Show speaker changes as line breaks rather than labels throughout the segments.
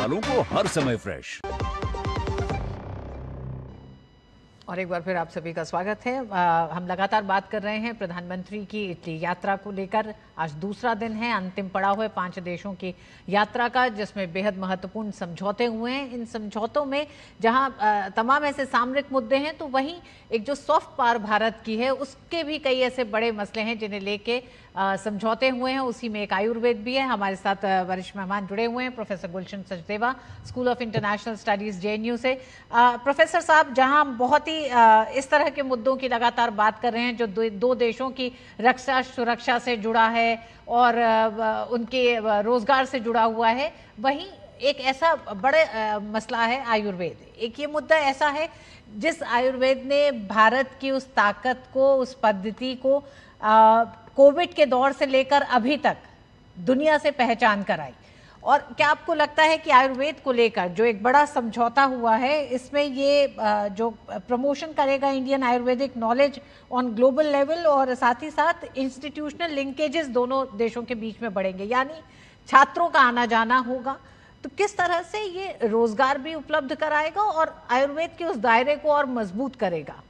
बालों को हर समय फ्रेश।
और एक बार फिर आप सभी का स्वागत है। हम लगातार बात कर रहे हैं प्रधानमंत्री की इटली यात्रा को लेकर। आज दूसरा दिन है, अंतिम पड़ाव है 5 देशों की यात्रा का, जिसमें बेहद महत्वपूर्ण समझौते हुए हैं। इन समझौतों में जहां तमाम ऐसे सामरिक मुद्दे हैं, तो वहीं एक जो सॉफ्ट पावर भारत की है उसके भी कई ऐसे बड़े मसले हैं जिन्हें लेके समझौते हुए हैं। उसी में एक आयुर्वेद भी है। हमारे साथ वरिष्ठ मेहमान जुड़े हुए हैं, professor Gulshan Sachdeva, school of international studies JNU से। प्रोफेसर साहब, जहां हम बहुत ही इस तरह के मुद्दों की लगातार बात कर रहे हैं जो दो देशों की रक्षा सुरक्षा से जुड़ा है और उनके रोजगार से जुड़ा हुआ है, वहीं एक ऐसा बड़े मसला है आयुर्वेद। एक ये मुद्दा ऐसा है जिस आयुर्वेद ने भारत की उस ताकत को, उस पद्धति को कोविड के दौर से लेकर अभी तक दुनिया से पहचान कराई। और क्या आपको लगता है कि आयुर्वेद को लेकर जो एक बड़ा समझौता हुआ है, इसमें ये जो प्रमोशन करेगा Indian Ayurvedic knowledge on global level, और साथ ही साथ इंस्टीट्यूशनल लिंकेजेस दोनों देशों के बीच में बढ़ेंगे, यानी छात्रों का आना जाना होगा, तो किस तरह से ये रोजगार भी उपलब्ध कराएगा और आयुर्वेद के उस दायरे को और मजबूत करेगा?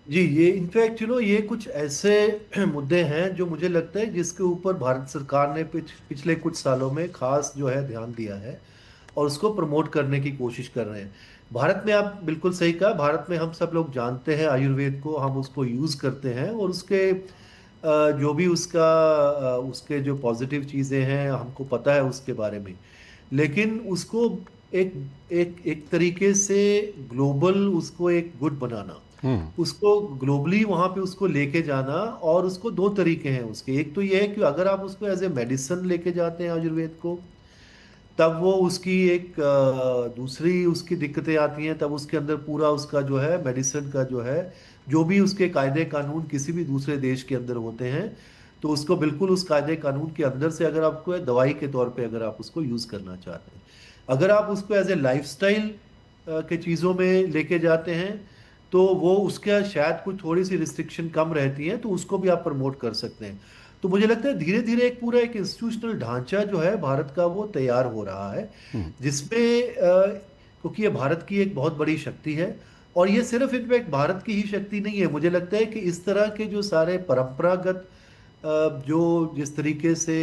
जी, ये इनफैक्ट ये कुछ ऐसे मुद्दे हैं जो मुझे लगता है जिसके ऊपर भारत सरकार ने पिछले कुछ सालों में खास जो है ध्यान दिया है और उसको प्रमोट करने की कोशिश कर रहे हैं। भारत में, आप बिल्कुल सही कहा, भारत में हम सब लोग जानते हैं आयुर्वेद को, हम उसको यूज करते हैं और उसके जो भी उसके जो पॉजिटिव चीजें हैं हमको पता है उसके बारे में। लेकिन उसको एक एक एक तरीके से ग्लोबल, उसको एक गुड बनाना, उसको ग्लोबली वहां पे उसको लेके जाना, और उसको दो तरीके हैं उसके। एक तो ये है कि अगर आप उसको एज ए मेडिसिन लेके जाते हैं आयुर्वेद को, तब वो उसकी एक दूसरी उसकी दिक्कतें आती हैं। तब उसके अंदर पूरा उसका जो है मेडिसिन का जो है, जो भी उसके कायदे कानून किसी भी दूसरे देश के अंदर होते हैं, तो उसको बिल्कुल उस कायदे कानून के अंदर से अगर आपको दवाई के तौर पे अगर आप उसको यूज करना चाहते हैं, अगर आप उसको एज ए लाइफस्टाइल के चीज़ों में लेके जाते हैं, तो वो उसका शायद कुछ थोड़ी सी रिस्ट्रिक्शन कम रहती है, तो उसको भी आप प्रमोट कर सकते हैं। तो मुझे लगता है धीरे धीरे एक पूरा एक इंस्टीट्यूशनल ढांचा जो है भारत का वो तैयार हो रहा है, जिसमें क्योंकि ये भारत की एक बहुत बड़ी शक्ति है। और ये सिर्फ इनफैक्ट भारत की ही शक्ति नहीं है, मुझे लगता है कि इस तरह के जो सारे परंपरागत जो जिस तरीके से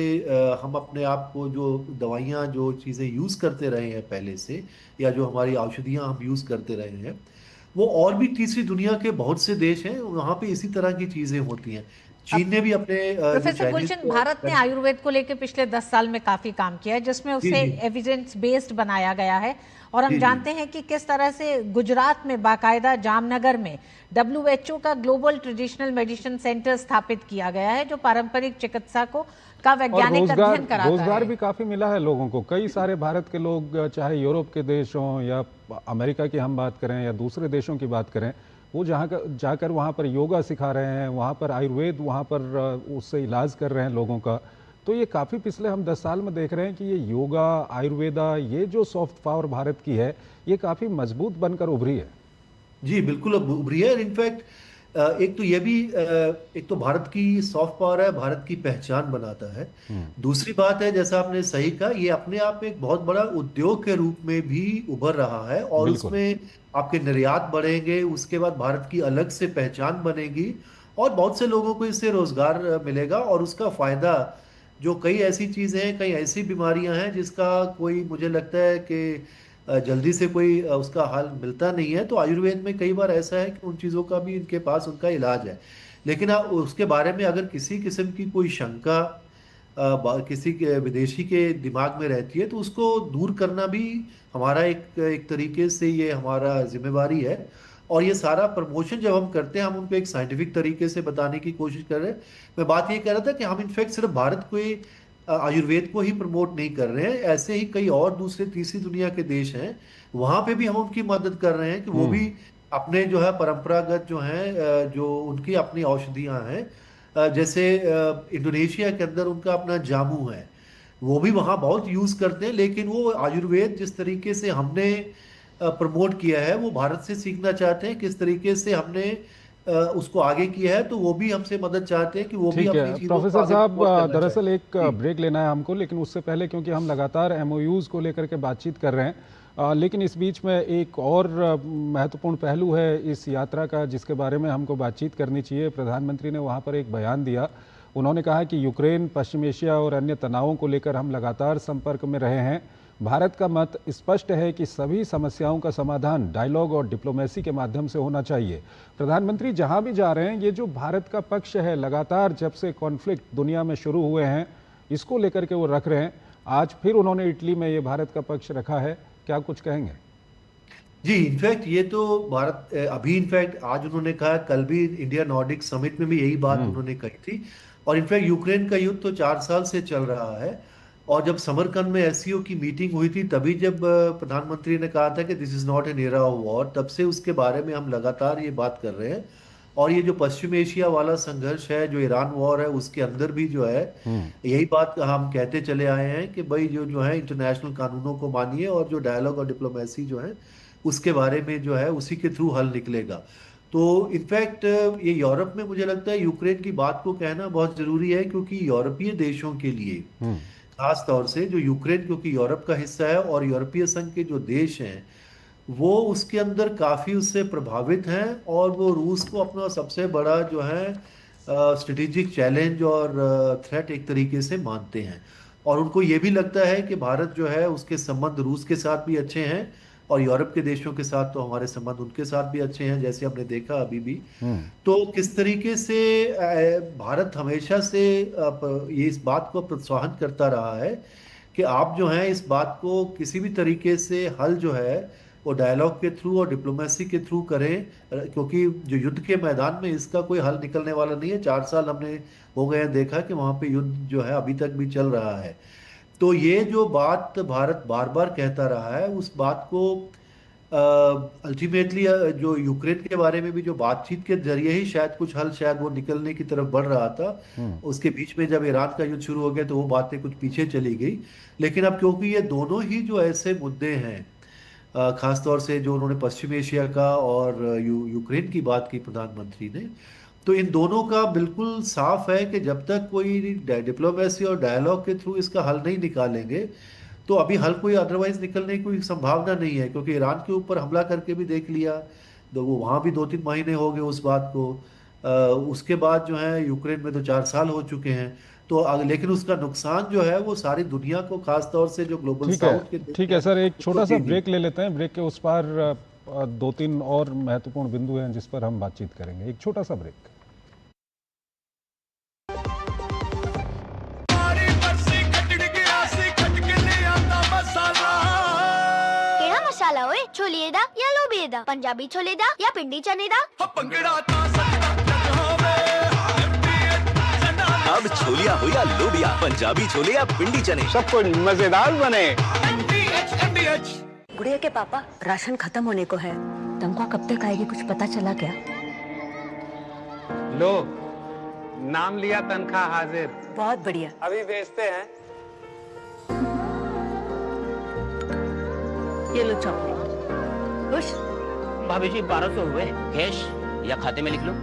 हम अपने आप को जो दवाइयाँ जो चीज़ें यूज़ करते रहे हैं पहले से, या जो हमारी औषधियाँ हम यूज़ करते रहे हैं, वो और भी तीसरी दुनिया के बहुत से देश हैं वहाँ पे इसी तरह की चीज़ें होती हैं। चीन ने भी अपने जो
प्रोफेसर
चाइनीज
गुलशन, भारत ने आयुर्वेद को लेकर पिछले 10 साल में काफी काम किया है, जिसमें
जी
उसे
जी
एविडेंस बेस्ड बनाया गया है। और हम
जी जी
जानते हैं कि किस तरह से गुजरात में बाकायदा जामनगर में WHO का ग्लोबल ट्रेडिशनल मेडिसिन सेंटर स्थापित किया गया है, जो पारंपरिक चिकित्सा को का
और
वैज्ञानिक अध्ययन कराता
रोजगार
है।
भी काफी मिला है लोगों को। कई सारे भारत के लोग, चाहे यूरोप के देश हों या अमेरिका की हम बात करें या दूसरे देशों की बात करें, वो जाकर वहाँ पर योगा सिखा रहे हैं, वहाँ पर आयुर्वेद, वहाँ पर उससे इलाज कर रहे हैं लोगों का। तो ये काफ़ी पिछले हम 10 साल में देख रहे हैं कि ये योगा, आयुर्वेदा, ये जो सॉफ्ट पावर भारत की है, ये काफ़ी मजबूत बनकर उभरी है।
जी, बिल्कुल अब उभरी है। इनफैक्ट एक तो ये भी एक तो भारत की सॉफ्ट पावर है, भारत की पहचान बनाता है। दूसरी बात है, जैसा आपने सही कहा, ये अपने आप में एक बहुत बड़ा उद्योग के रूप में भी उभर रहा है, और
बिल्कुल।
उसमें आपके निर्यात बढ़ेंगे, उसके बाद भारत की अलग से पहचान बनेगी, और बहुत से लोगों को इससे रोजगार मिलेगा। और उसका फायदा, जो कई ऐसी चीजें हैं, कई ऐसी बीमारियां हैं जिसका कोई, मुझे लगता है कि जल्दी से कोई उसका हल मिलता नहीं है, तो आयुर्वेद में कई बार ऐसा है कि उन चीज़ों का भी इनके पास उनका इलाज है। लेकिन आप उसके बारे में अगर किसी किस्म की कोई शंका किसी के विदेशी के दिमाग में रहती है, तो उसको दूर करना भी हमारा एक एक तरीके से ये हमारा जिम्मेवारी है। और ये सारा प्रमोशन जब हम करते हैं, हम उनको एक साइंटिफिक तरीके से बताने की कोशिश कर रहे हैं। मैं बात ये कह रहा था कि हम इनफैक्ट सिर्फ भारत को ही, आयुर्वेद को ही प्रमोट नहीं कर रहे हैं, ऐसे ही कई और दूसरे तीसरी दुनिया के देश हैं, वहां पे भी हम उनकी मदद कर रहे हैं कि वो भी अपने जो है परंपरागत जो हैं, जो उनकी अपनी औषधियां हैं, जैसे इंडोनेशिया के अंदर उनका अपना जामू है, वो भी वहाँ बहुत यूज करते हैं। लेकिन वो आयुर्वेद जिस तरीके से हमने प्रमोट किया है, वो भारत से सीखना चाहते हैं, किस तरीके से हमने उसको आगे किया है, तो वो भी हमसे मदद चाहते हैं कि वो भी
ठीक
अपनी
है
चीजों को
प्रोफेसर
आगे
साहब,
प्रमोट करना
दरअसल एक
चाहें। जी।
ब्रेक लेना है हमको, लेकिन उससे पहले क्योंकि हम लगातार एमओयूज को लेकर के बातचीत कर रहे हैं, लेकिन इस बीच में एक और महत्वपूर्ण पहलू है इस यात्रा का जिसके बारे में हमको बातचीत करनी चाहिए। प्रधानमंत्री ने वहाँ पर एक बयान दिया। उन्होंने कहा कि यूक्रेन, पश्चिम एशिया और अन्य तनावों को लेकर हम लगातार संपर्क में रहे हैं। भारत का मत स्पष्ट है कि सभी समस्याओं का समाधान डायलॉग और डिप्लोमेसी के माध्यम से होना चाहिए। प्रधानमंत्री जहां भी जा रहे हैं, ये जो भारत का पक्ष है, लगातार जब से कॉन्फ्लिक्ट दुनिया में शुरू हुए हैं, इसको लेकर के वो रख रहे हैं। आज फिर उन्होंने इटली में ये भारत का पक्ष रखा है, क्या कुछ कहेंगे?
जी, इनफैक्ट ये तो भारत अभी इनफैक्ट आज उन्होंने कहा, कल भी इंडिया नॉर्डिक समिट में भी यही बात उन्होंने कही थी। और इनफैक्ट यूक्रेन का युद्ध तो 4 साल से चल रहा है। और जब समरकंद में एससीओ की मीटिंग हुई थी, तभी जब प्रधानमंत्री ने कहा था कि this is not an era of war, तब से उसके बारे में हम लगातार ये बात कर रहे हैं। और ये जो पश्चिम एशिया वाला संघर्ष है, जो ईरान वॉर है, उसके अंदर भी जो है यही बात हम कहते चले आए हैं कि भाई जो जो है इंटरनेशनल कानूनों को मानिए, और जो डायलॉग और डिप्लोमेसी जो है उसके बारे में जो है उसी के थ्रू हल निकलेगा। तो इनफैक्ट ये यूरोप में मुझे लगता है यूक्रेन की बात को कहना बहुत जरूरी है, क्योंकि यूरोपीय देशों के लिए खास तौर से जो यूक्रेन, क्योंकि यूरोप का हिस्सा है और यूरोपीय संघ के जो देश हैं वो उसके अंदर काफी उससे प्रभावित हैं, और वो रूस को अपना सबसे बड़ा जो है स्ट्रेटेजिक चैलेंज और थ्रेट एक तरीके से मानते हैं। और उनको ये भी लगता है कि भारत जो है उसके संबंध रूस के साथ भी अच्छे हैं, और यूरोप के देशों के साथ तो हमारे संबंध उनके साथ भी अच्छे हैं, जैसे हमने देखा अभी भी। तो किस तरीके से भारत हमेशा से ये इस बात को प्रोत्साहन करता रहा है कि आप जो है इस बात को किसी भी तरीके से हल जो है वो डायलॉग के थ्रू और डिप्लोमेसी के थ्रू करें, क्योंकि जो युद्ध के मैदान में इसका कोई हल निकलने वाला नहीं है। 4 साल हमने हो गए हैं देखा कि वहां पे युद्ध जो है अभी तक भी चल रहा है। तो ये जो बात भारत बार बार कहता रहा है, उस बात को अल्टीमेटली जो यूक्रेन के बारे में भी जो बातचीत के जरिए ही शायद कुछ हल शायद वो निकलने की तरफ बढ़ रहा था। उसके बीच में जब ईरान का युद्ध शुरू हो गया तो वो बातें कुछ पीछे चली गई। लेकिन अब क्योंकि ये दोनों ही जो ऐसे मुद्दे हैं, खास तौर से जो उन्होंने पश्चिम एशिया का और यूक्रेन की बात की प्रधानमंत्री ने, तो इन दोनों का बिल्कुल साफ है कि जब तक कोई डिप्लोमेसी और डायलॉग के थ्रू इसका हल नहीं निकालेंगे, तो अभी हल कोई अदरवाइज निकलने की कोई संभावना नहीं है। क्योंकि ईरान के ऊपर हमला करके भी देख लिया, तो वो वहाँ भी 2-3 महीने हो गए उस बात को। उसके बाद जो है यूक्रेन में तो 4 साल हो चुके हैं। तो लेकिन उसका नुकसान जो है वो सारी दुनिया को, खास तौर से जो ग्लोबल साउथ के
ठीक है सर, एक छोटा सा ब्रेक ले लेते हैं। ब्रेक के उस पार 2-3 और महत्वपूर्ण बिंदु हैं जिस पर हम बातचीत करेंगे। एक छोटा सा ब्रेक।
मसाला ओए, छोलिए दा या लोबिए दा, पंजाबी छोले दा या पिंडी चने दा।
अब छोलिया हो या लोबिया, पंजाबी छोले या पिंडी चने,
सब कुछ मजेदार बने।
गुड़िया के पापा, राशन खत्म होने को है, तनख्वाह कब तक आएगी कुछ पता चला क्या?
लो, नाम लिया, तनख्वाह हाजिर।
बहुत बढ़िया।
अभी भेजते हैं।
ये लो चॉकलेट। खुश?
भाभी जी 1200 हुए, कैश या खाते में लिख लो?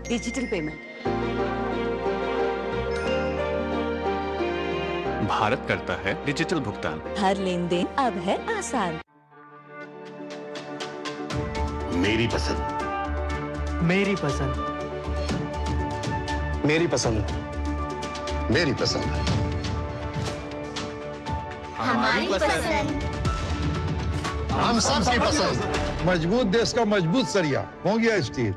Digital payment.
भारत करता है डिजिटल भुगतान।
हर लेन देन अब है आसान।
मेरी पसंद,
मेरी पसंद,
मेरी पसंद, मेरी पसंद,
हमारी पसंद।
हम सबकी पसंद।
मजबूत देश का मजबूत सरिया हो गया स्टील।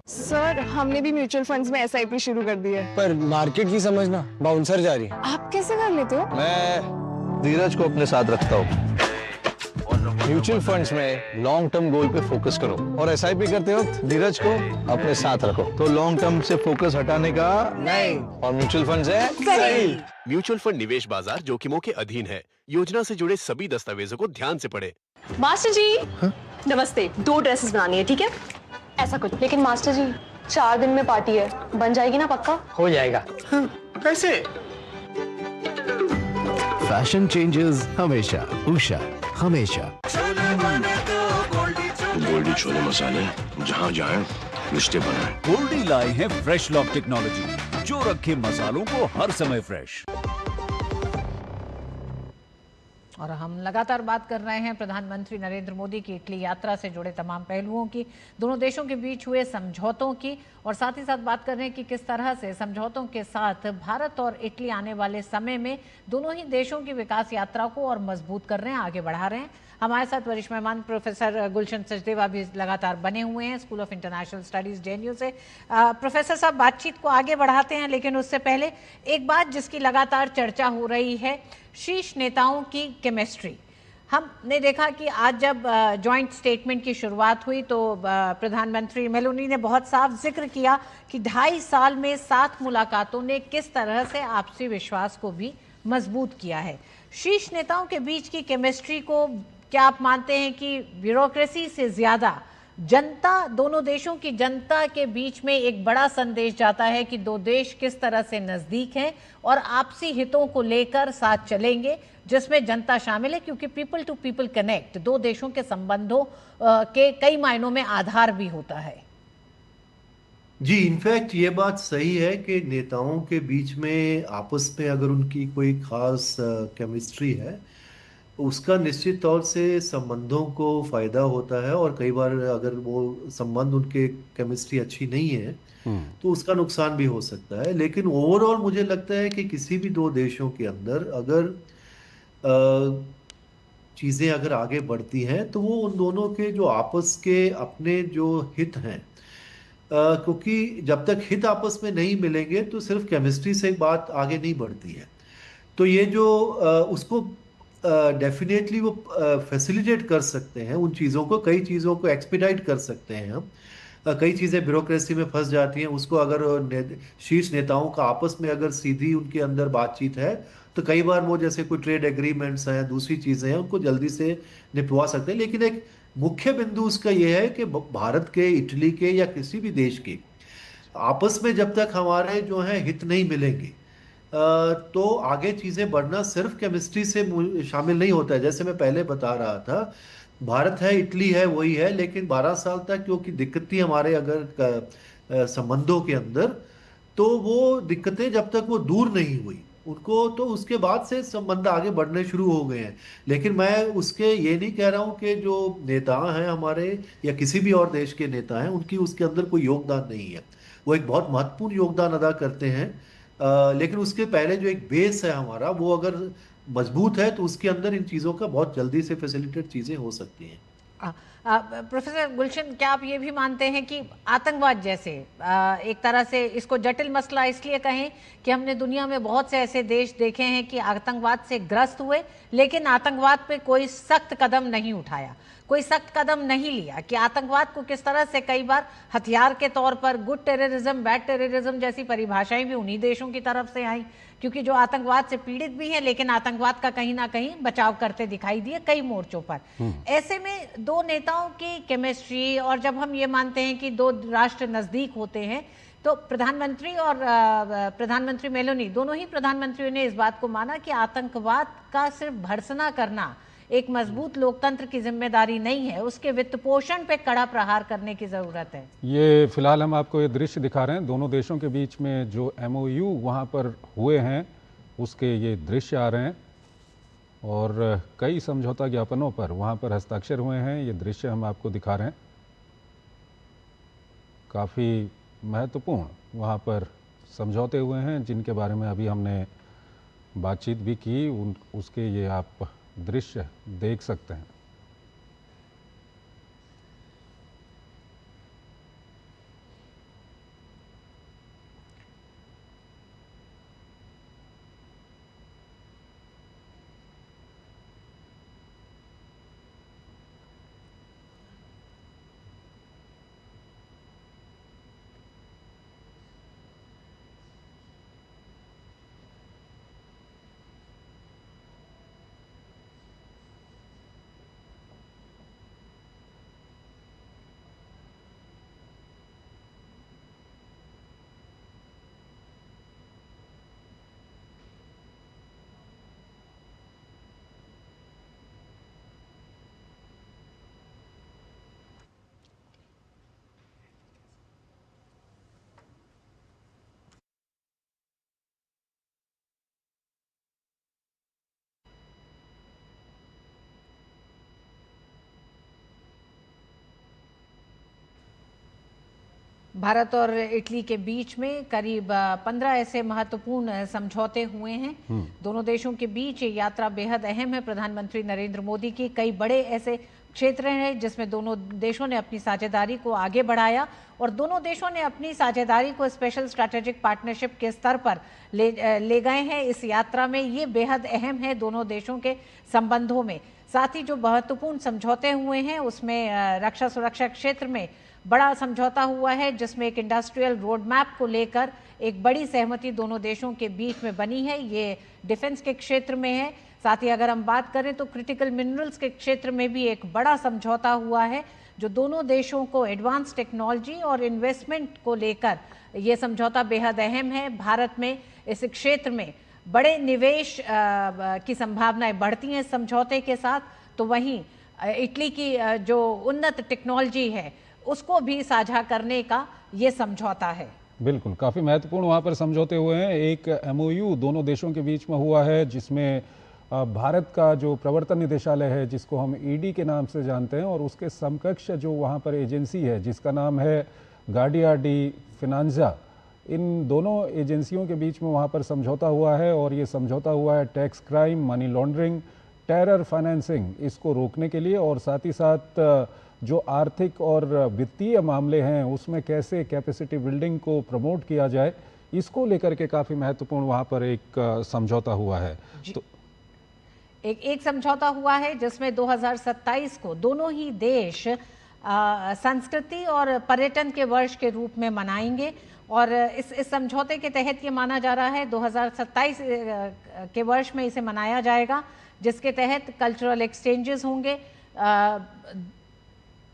सर, हमने भी म्यूचुअल फंड्स में एसआईपी शुरू कर दी है।
पर मार्केट की समझना बाउंसर जा रही है।
आप कैसे कर लेते हो?
मैं धीरज को अपने साथ रखता हूँ। म्यूचुअल फंड्स में लॉन्ग टर्म गोल पे फोकस करो, और एसआईपी करते वक्त धीरज को अपने साथ रखो, तो लॉन्ग टर्म से फोकस हटाने का नहीं, और म्यूचुअल फंड्स है सही।
म्यूचुअल फंड निवेश बाजार जोखिमों के अधीन है। योजना से जुड़े सभी दस्तावेजों को ध्यान से पढ़ें।
मास्टर जी नमस्ते, 2 ड्रेसेस बनानी है, ठीक है? ऐसा कुछ। लेकिन मास्टर जी 4 दिन में पार्टी है, बन जाएगी ना पक्का?
हो जाएगा।
कैसे?
फैशन चेंजेस हमेशा, उषा हमेशा।
गोल्डी छोले मसाले, जहाँ जाएं
रिश्ते बन रहे हैं।
गोल्डी लाए हैं फ्रेश लॉक टेक्नोलॉजी, जो रखे मसालों को हर समय फ्रेश।
और हम लगातार बात कर रहे हैं प्रधानमंत्री नरेंद्र मोदी की इटली यात्रा से जुड़े तमाम पहलुओं की, दोनों देशों के बीच हुए समझौतों की, और साथ ही साथ बात कर रहे हैं कि किस तरह से समझौतों के साथ भारत और इटली आने वाले समय में दोनों ही देशों की विकास यात्रा को और मजबूत कर रहे हैं, आगे बढ़ा रहे हैं। हमारे साथ वरिष्ठ मेहमान प्रोफेसर गुलशन सचदेवा भी लगातार बने हुए हैं school of international studies JNU से। प्रोफेसर साहब, बातचीत को आगे बढ़ाते हैं, लेकिन उससे पहले एक बात जिसकी लगातार चर्चा हो रही है, शीर्ष नेताओं की केमिस्ट्री। हमने देखा कि आज जब जॉइंट स्टेटमेंट की शुरुआत हुई तो प्रधानमंत्री मेलोनी ने बहुत साफ जिक्र किया कि 2.5 साल में 7 मुलाकातों ने किस तरह से आपसी विश्वास को भी मजबूत किया है। शीर्ष नेताओं के बीच की केमिस्ट्री को क्या आप मानते हैं कि ब्यूरोक्रेसी से ज्यादा जनता, दोनों देशों की जनता के बीच में एक बड़ा संदेश जाता है कि दो देश किस तरह से नजदीक हैं और आपसी हितों को लेकर साथ चलेंगे, जिसमें जनता शामिल है, क्योंकि पीपल टू पीपल कनेक्ट दो देशों के संबंधों के कई मायनों में आधार भी होता है।
जी, इनफैक्ट ये बात सही है कि नेताओं के बीच में आपस में अगर उनकी कोई खास केमिस्ट्री है, उसका निश्चित तौर से संबंधों को फायदा होता है, और कई बार अगर वो संबंध उनके केमिस्ट्री अच्छी नहीं है तो उसका नुकसान भी हो सकता है। लेकिन ओवरऑल मुझे लगता है कि किसी भी दो देशों के अंदर अगर चीज़ें अगर आगे बढ़ती हैं तो वो उन दोनों के जो आपस के अपने जो हित हैं, क्योंकि जब तक हित आपस में नहीं मिलेंगे तो सिर्फ केमिस्ट्री से बात आगे नहीं बढ़ती है। तो ये जो उसको डेफिनेटली वो फैसिलिटेट कर सकते हैं उन चीज़ों को, कई चीज़ों को एक्सपीडाइट कर सकते हैं हम। कई चीज़ें ब्यूरोक्रेसी में फंस जाती हैं, उसको अगर शीर्ष नेताओं का आपस में अगर सीधी उनके अंदर बातचीत है तो कई बार वो जैसे कोई ट्रेड एग्रीमेंट्स हैं, दूसरी चीज़ें हैं, उनको जल्दी से निपटवा सकते हैं। लेकिन एक मुख्य बिंदु उसका ये है कि भारत के, इटली के या किसी भी देश के आपस में जब तक हमारे जो है हित नहीं मिलेंगे तो आगे चीजें बढ़ना सिर्फ केमिस्ट्री से शामिल नहीं होता है। जैसे मैं पहले बता रहा था, भारत है, इटली है, वही है, लेकिन 12 साल तक क्योंकि दिक्कत थी हमारे अगर संबंधों के अंदर, तो वो दिक्कतें जब तक वो दूर नहीं हुई उनको, तो उसके बाद से संबंध आगे बढ़ने शुरू हो गए हैं। लेकिन मैं उसके ये नहीं कह रहा हूं कि जो नेता हैं हमारे या किसी भी और देश के नेता हैं उनकी उसके अंदर कोई योगदान नहीं है। वो एक बहुत महत्वपूर्ण योगदान अदा करते हैं, लेकिन उसके पहले जो एक बेस है हमारा, वो अगर मजबूत है तो उसके अंदर इन चीज़ों का बहुत जल्दी से फैसिलिटेट चीज़ें हो सकती हैं।
प्रोफेसर गुलशन, क्या आप ये भी मानते हैं कि आतंकवाद जैसे एक तरह से इसको जटिल मसला इसलिए कहें कि हमने दुनिया में बहुत से ऐसे देश देखे हैं कि आतंकवाद से ग्रस्त हुए लेकिन आतंकवाद पे कोई सख्त कदम नहीं उठाया, कोई सख्त कदम नहीं लिया, कि आतंकवाद को किस तरह से कई बार हथियार के तौर पर गुड टेररिज्म, बैड टेररिज्म जैसी परिभाषाएं भी उन्हीं देशों की तरफ से आई, क्योंकि जो आतंकवाद से पीड़ित भी हैं लेकिन आतंकवाद का कहीं ना कहीं बचाव करते दिखाई दिए कई मोर्चों पर। ऐसे में दो नेताओं की केमिस्ट्री, और जब हम ये मानते हैं कि दो राष्ट्र नजदीक होते हैं, तो प्रधानमंत्री और प्रधानमंत्री मेलोनी, दोनों ही प्रधानमंत्रियों ने इस बात को माना कि आतंकवाद का सिर्फ भर्त्सना करना एक मजबूत लोकतंत्र की जिम्मेदारी नहीं है, उसके वित्त पोषण पे कड़ा प्रहार करने की जरूरत है।
ये फिलहाल हम आपको ये दृश्य दिखा रहे हैं, दोनों देशों के बीच में जो MOU वहाँ पर हुए हैं उसके ये दृश्य आ रहे हैं, और कई समझौता ज्ञापनों पर वहाँ पर हस्ताक्षर हुए हैं। ये दृश्य हम आपको दिखा रहे हैं, काफ़ी महत्वपूर्ण वहाँ पर समझौते हुए हैं जिनके बारे में अभी हमने बातचीत भी की, उसके ये आप दृश्य देख सकते हैं।
भारत और इटली के बीच में करीब 15 ऐसे महत्वपूर्ण समझौते हुए हैं। दोनों देशों के बीच ये यात्रा बेहद अहम है। प्रधानमंत्री नरेंद्र मोदी की कई बड़े ऐसे क्षेत्र हैं जिसमें दोनों देशों ने अपनी साझेदारी को आगे बढ़ाया और दोनों देशों ने अपनी साझेदारी को स्पेशल स्ट्रैटेजिक पार्टनरशिप के स्तर पर ले गए हैं। इस यात्रा में ये बेहद अहम है दोनों देशों के संबंधों में। साथ ही जो महत्वपूर्ण समझौते हुए हैं उसमें रक्षा सुरक्षा क्षेत्र में बड़ा समझौता हुआ है जिसमें एक इंडस्ट्रियल रोड मैप को लेकर एक बड़ी सहमति दोनों देशों के बीच में बनी है। ये डिफेंस के क्षेत्र में है। साथ ही अगर हम बात करें तो क्रिटिकल मिनरल्स के क्षेत्र में भी एक बड़ा समझौता हुआ है जो दोनों देशों को एडवांस टेक्नोलॉजी और इन्वेस्टमेंट को लेकर ये समझौता बेहद अहम है। भारत में इस क्षेत्र में बड़े निवेश की संभावनाएं बढ़ती हैं समझौते के साथ, तो वहीं इटली की जो उन्नत टेक्नोलॉजी है उसको भी साझा करने का ये समझौता है।
बिल्कुल, काफ़ी महत्वपूर्ण वहाँ पर समझौते हुए हैं। एक MOU दोनों देशों के बीच में हुआ है जिसमें भारत का जो प्रवर्तन निदेशालय है जिसको हम ED के नाम से जानते हैं और उसके समकक्ष जो वहाँ पर एजेंसी है जिसका नाम है गार्डिया डी फिनांजा, इन दोनों एजेंसियों के बीच में वहाँ पर समझौता हुआ है और ये समझौता हुआ है tax crime, money laundering, terror financing इसको रोकने के लिए और साथ ही साथ जो आर्थिक और वित्तीय मामले हैं उसमें कैसे कैपेसिटी बिल्डिंग को प्रमोट किया जाए इसको लेकर के काफ़ी महत्वपूर्ण वहाँ पर एक समझौता हुआ है। तो
एक समझौता हुआ है जिसमें 2027 को दोनों ही देश संस्कृति और पर्यटन के वर्ष के रूप में मनाएंगे और इस समझौते के तहत ये माना जा रहा है 2027 के वर्ष में इसे मनाया जाएगा जिसके तहत कल्चरल एक्सचेंजेस होंगे।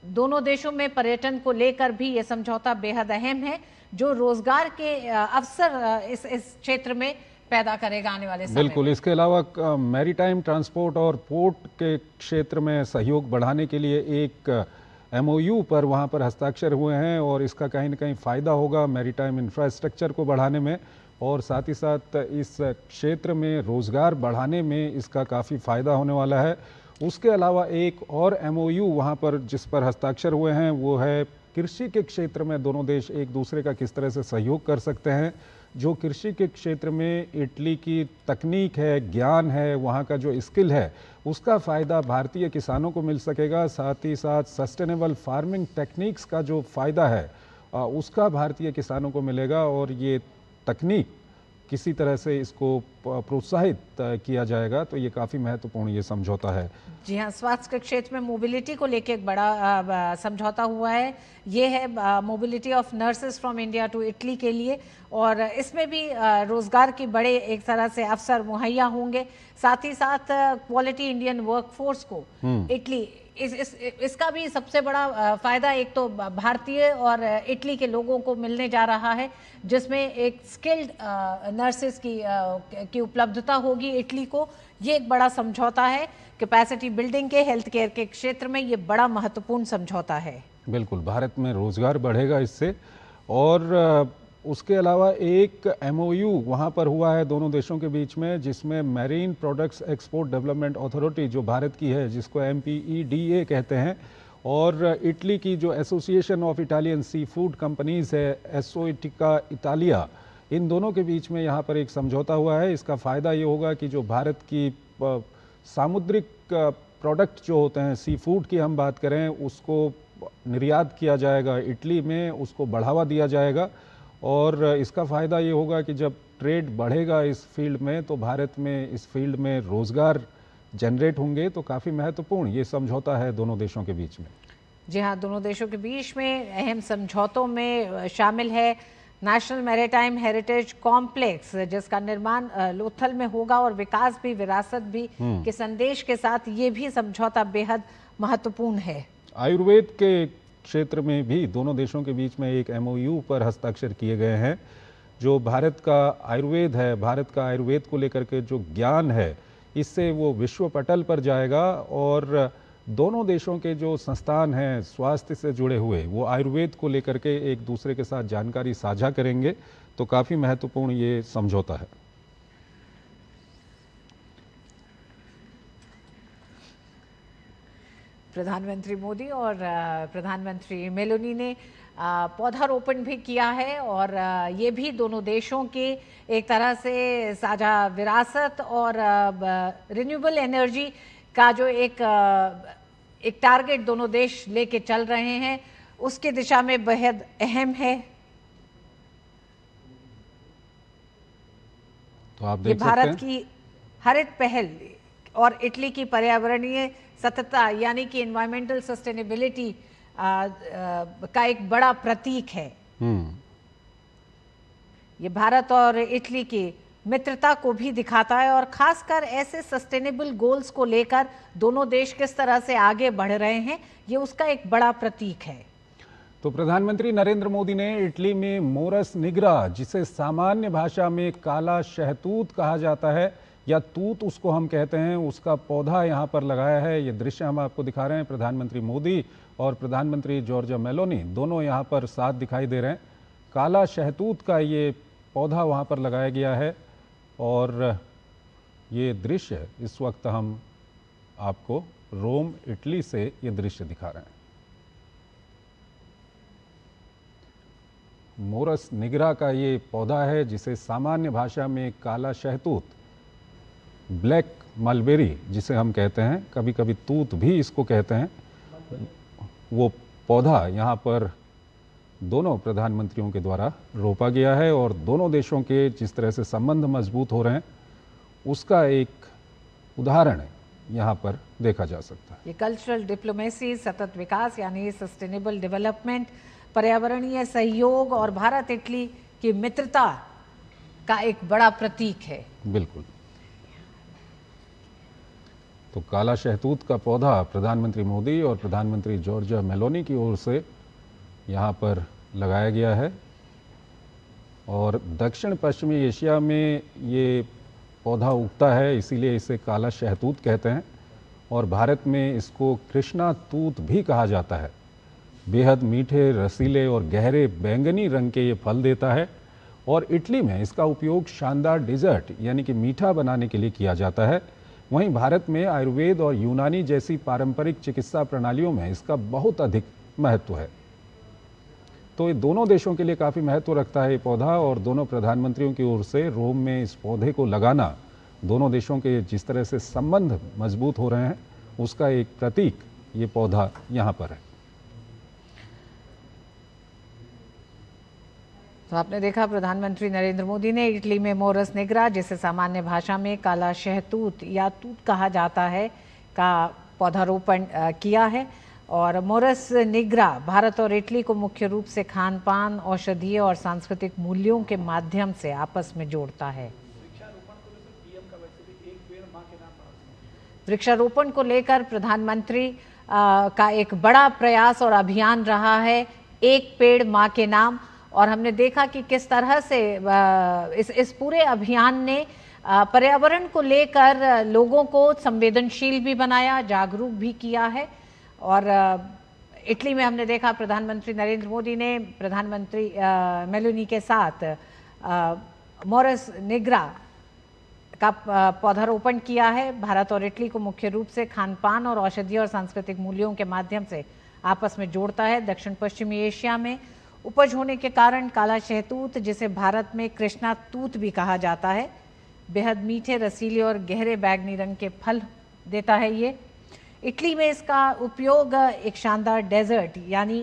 दोनों देशों में पर्यटन को लेकर भी ये समझौता बेहद अहम है जो रोजगार के अवसर इस क्षेत्र में पैदा करेगा आने वाले समय।
बिल्कुल, इसके अलावा मैरीटाइम ट्रांसपोर्ट और पोर्ट के क्षेत्र में सहयोग बढ़ाने के लिए एक MOU पर वहाँ पर हस्ताक्षर हुए हैं और इसका कहीं ना कहीं फ़ायदा होगा मैरीटाइम इंफ्रास्ट्रक्चर को बढ़ाने में और साथ ही साथ इस क्षेत्र में रोज़गार बढ़ाने में इसका काफ़ी फ़ायदा होने वाला है। उसके अलावा एक और MOU वहाँ पर जिस पर हस्ताक्षर हुए हैं वो है कृषि के क्षेत्र में दोनों देश एक दूसरे का किस तरह से सहयोग कर सकते हैं। जो कृषि के क्षेत्र में इटली की तकनीक है, ज्ञान है, वहाँ का जो स्किल है उसका फ़ायदा भारतीय किसानों को मिल सकेगा। साथ ही साथ सस्टेनेबल फार्मिंग टेक्निक्स का जो फ़ायदा है उसका भारतीय किसानों को मिलेगा और ये तकनीक किसी तरह से इसको प्रोत्साहित किया जाएगा तो ये काफ़ी महत्वपूर्ण ये समझौता है।
जी हाँ, स्वास्थ्य के क्षेत्र में मोबिलिटी को लेकर एक बड़ा समझौता हुआ है। ये है mobility of nurses from India to Italy के लिए और इसमें भी रोजगार के बड़े एक तरह से अवसर मुहैया होंगे। साथ ही साथ क्वालिटी इंडियन वर्कफोर्स को इटली इसका भी सबसे बड़ा फायदा एक तो भारतीय और इटली के लोगों को मिलने जा रहा है जिसमें एक स्किल्ड नर्सेस की उपलब्धता होगी इटली को। ये एक बड़ा समझौता है। कैपेसिटी बिल्डिंग के हेल्थ केयर के क्षेत्र में ये बड़ा महत्वपूर्ण समझौता है।
बिल्कुल, भारत में रोजगार बढ़ेगा इससे और उसके अलावा एक MOU वहाँ पर हुआ है दोनों देशों के बीच में जिसमें marine products export development authority जो भारत की है जिसको MPEDA कहते हैं और इटली की जो association of Italian sea food companies है एसोइटिका इटालिया, इन दोनों के बीच में यहाँ पर एक समझौता हुआ है। इसका फ़ायदा ये होगा कि जो भारत की सामुद्रिक प्रोडक्ट जो होते हैं, सी फूड की हम बात करें, उसको निर्यात किया जाएगा इटली में, उसको बढ़ावा दिया जाएगा और इसका फ़ायदा ये होगा कि जब ट्रेड बढ़ेगा इस फील्ड में तो भारत में इस फील्ड में रोज़गार जनरेट होंगे। तो काफ़ी महत्वपूर्ण ये समझौता है दोनों देशों के बीच में।
जी हाँ, दोनों देशों के बीच में अहम समझौतों में शामिल है नेशनल मैरीटाइम हेरिटेज कॉम्प्लेक्स जिसका निर्माण लोथल में होगा और विकास भी विरासत भी के संदेश के साथ ये भी समझौता बेहद महत्वपूर्ण है।
आयुर्वेद के क्षेत्र में भी दोनों देशों के बीच में एक MOU पर हस्ताक्षर किए गए हैं। जो भारत का आयुर्वेद है, भारत का आयुर्वेद को लेकर के जो ज्ञान है इससे वो विश्व पटल पर जाएगा और दोनों देशों के जो संस्थान हैं स्वास्थ्य से जुड़े हुए वो आयुर्वेद को लेकर के एक दूसरे के साथ जानकारी साझा करेंगे। तो काफ़ी महत्वपूर्ण ये समझौता है।
प्रधानमंत्री मोदी और प्रधानमंत्री मेलोनी ने पौधारोपण भी किया है और ये भी दोनों देशों के एक तरह से साझा विरासत और रिन्यूएबल एनर्जी का जो एक टारगेट दोनों देश लेके चल रहे हैं उसकी दिशा में बेहद अहम है।
तो आप
ये
देख
भारत
सकते हैं
की हरित पहल और इटली की पर्यावरणीय सततता यानी कि एनवायरमेंटल सस्टेनेबिलिटी का एक बड़ा प्रतीक है। ये भारत और इटली की मित्रता को भी दिखाता है और खासकर ऐसे सस्टेनेबल गोल्स को लेकर दोनों देश किस तरह से आगे बढ़ रहे हैं ये उसका एक बड़ा प्रतीक है।
तो प्रधानमंत्री नरेंद्र मोदी ने इटली में मोरस निग्रा, जिसे सामान्य भाषा में काला शहतूत कहा जाता है या तूत उसको हम कहते हैं, उसका पौधा यहाँ पर लगाया है। ये दृश्य हम आपको दिखा रहे हैं। प्रधानमंत्री मोदी और प्रधानमंत्री जॉर्जिया मेलोनी दोनों यहाँ पर साथ दिखाई दे रहे हैं। काला शहतूत का ये पौधा वहाँ पर लगाया गया है और ये दृश्य इस वक्त हम आपको रोम इटली से ये दृश्य दिखा रहे हैं। मोरस निग्रा का ये पौधा है जिसे सामान्य भाषा में काला शहतूत, ब्लैक मलबेरी जिसे हम कहते हैं, कभी कभी तूत भी इसको कहते हैं, वो पौधा यहाँ पर दोनों प्रधानमंत्रियों के द्वारा रोपा गया है और दोनों देशों के जिस तरह से संबंध मजबूत हो रहे हैं उसका एक उदाहरण यहाँ पर देखा जा सकता है।
ये कल्चरल डिप्लोमेसी, सतत विकास यानी सस्टेनेबल डेवलपमेंट, पर्यावरणीय सहयोग और भारत इटली की मित्रता का एक बड़ा प्रतीक है।
बिल्कुल। तो काला शहतूत का पौधा प्रधानमंत्री मोदी और प्रधानमंत्री जॉर्जिया मेलोनी की ओर से यहाँ पर लगाया गया है और दक्षिण पश्चिमी एशिया में ये पौधा उगता है, इसीलिए इसे काला शहतूत कहते हैं और भारत में इसको कृष्णा तूत भी कहा जाता है। बेहद मीठे, रसीले और गहरे बैंगनी रंग के ये फल देता है और इटली में इसका उपयोग शानदार डिज़र्ट यानी कि मीठा बनाने के लिए किया जाता है। वहीं भारत में आयुर्वेद और यूनानी जैसी पारंपरिक चिकित्सा प्रणालियों में इसका बहुत अधिक महत्व है। तो ये दोनों देशों के लिए काफ़ी महत्व रखता है ये पौधा और दोनों प्रधानमंत्रियों की ओर से रोम में इस पौधे को लगाना दोनों देशों के जिस तरह से संबंध मजबूत हो रहे हैं उसका एक प्रतीक ये पौधा यहाँ पर है।
तो आपने देखा प्रधानमंत्री नरेंद्र मोदी ने इटली में मोरस निग्रा, जिसे सामान्य भाषा में काला शहतूत या तूत कहा जाता है, का पौधारोपण किया है और मोरस निग्रा भारत और इटली को मुख्य रूप से खान पान, औषधीय और सांस्कृतिक मूल्यों के माध्यम से आपस में जोड़ता है। वृक्षारोपण को लेकर प्रधानमंत्री का एक बड़ा प्रयास और अभियान रहा है, एक पेड़ मां के नाम, और हमने देखा कि किस तरह से इस पूरे अभियान ने पर्यावरण को लेकर लोगों को संवेदनशील भी बनाया, जागरूक भी किया है। और इटली में हमने देखा प्रधानमंत्री नरेंद्र मोदी ने प्रधानमंत्री मेलोनी के साथ मोरस निग्रा का पौधारोपण किया है। भारत और इटली को मुख्य रूप से खान पान और औषधीय और सांस्कृतिक मूल्यों के माध्यम से आपस में जोड़ता है। दक्षिण पश्चिमी एशिया में उपज होने के कारण काला शहतूत, जिसे भारत में कृष्णा तूत भी कहा जाता है, बेहद मीठे, रसीले और गहरे बैंगनी रंग के फल देता है। ये इटली में इसका उपयोग एक शानदार डेजर्ट यानी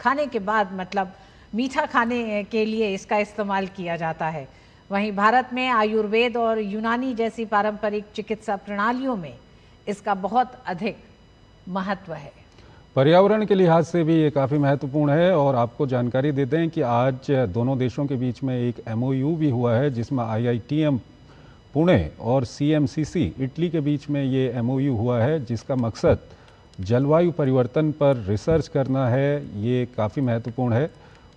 खाने के बाद मतलब मीठा खाने के लिए इसका इस्तेमाल किया जाता है। वहीं भारत में आयुर्वेद और यूनानी जैसी पारंपरिक चिकित्सा प्रणालियों में इसका बहुत अधिक महत्व है।
पर्यावरण के लिहाज से भी ये काफ़ी महत्वपूर्ण है और आपको जानकारी देते हैं कि आज दोनों देशों के बीच में एक MOU भी हुआ है जिसमें IITM पुणे और CMCC इटली के बीच में ये MOU हुआ है, जिसका मकसद जलवायु परिवर्तन पर रिसर्च करना है। ये काफ़ी महत्वपूर्ण है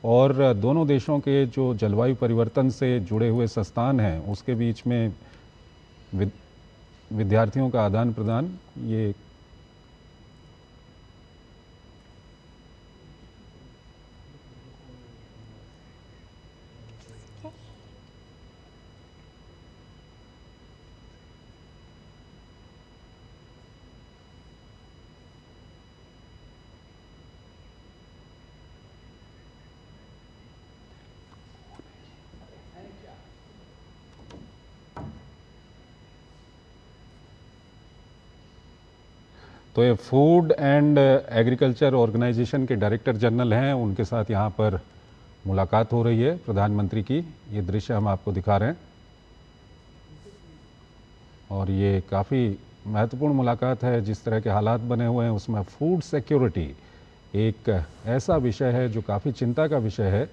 और दोनों देशों के जो जलवायु परिवर्तन से जुड़े हुए संस्थान हैं उसके बीच में विद्यार्थियों का आदान प्रदान ये तो ये फूड एंड एग्रीकल्चर ऑर्गेनाइजेशन के डायरेक्टर जनरल हैं, उनके साथ यहाँ पर मुलाकात हो रही है प्रधानमंत्री की। ये दृश्य हम आपको दिखा रहे हैं और ये काफ़ी महत्वपूर्ण मुलाकात है। जिस तरह के हालात बने हुए हैं उसमें फूड सिक्योरिटी एक ऐसा विषय है जो काफ़ी चिंता का विषय है।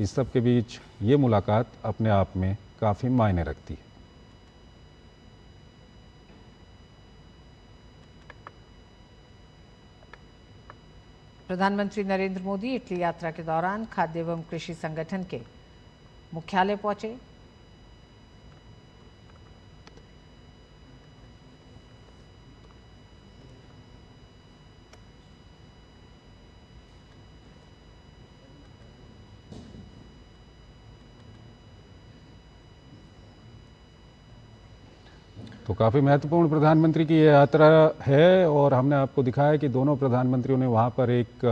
इस सब के बीच ये मुलाकात अपने आप में काफ़ी मायने रखती है।
प्रधानमंत्री नरेंद्र मोदी इटली यात्रा के दौरान खाद्य एवं कृषि संगठन के मुख्यालय पहुंचे।
तो काफ़ी महत्वपूर्ण प्रधानमंत्री की ये यात्रा है और हमने आपको दिखाया कि दोनों प्रधानमंत्रियों ने वहाँ पर एक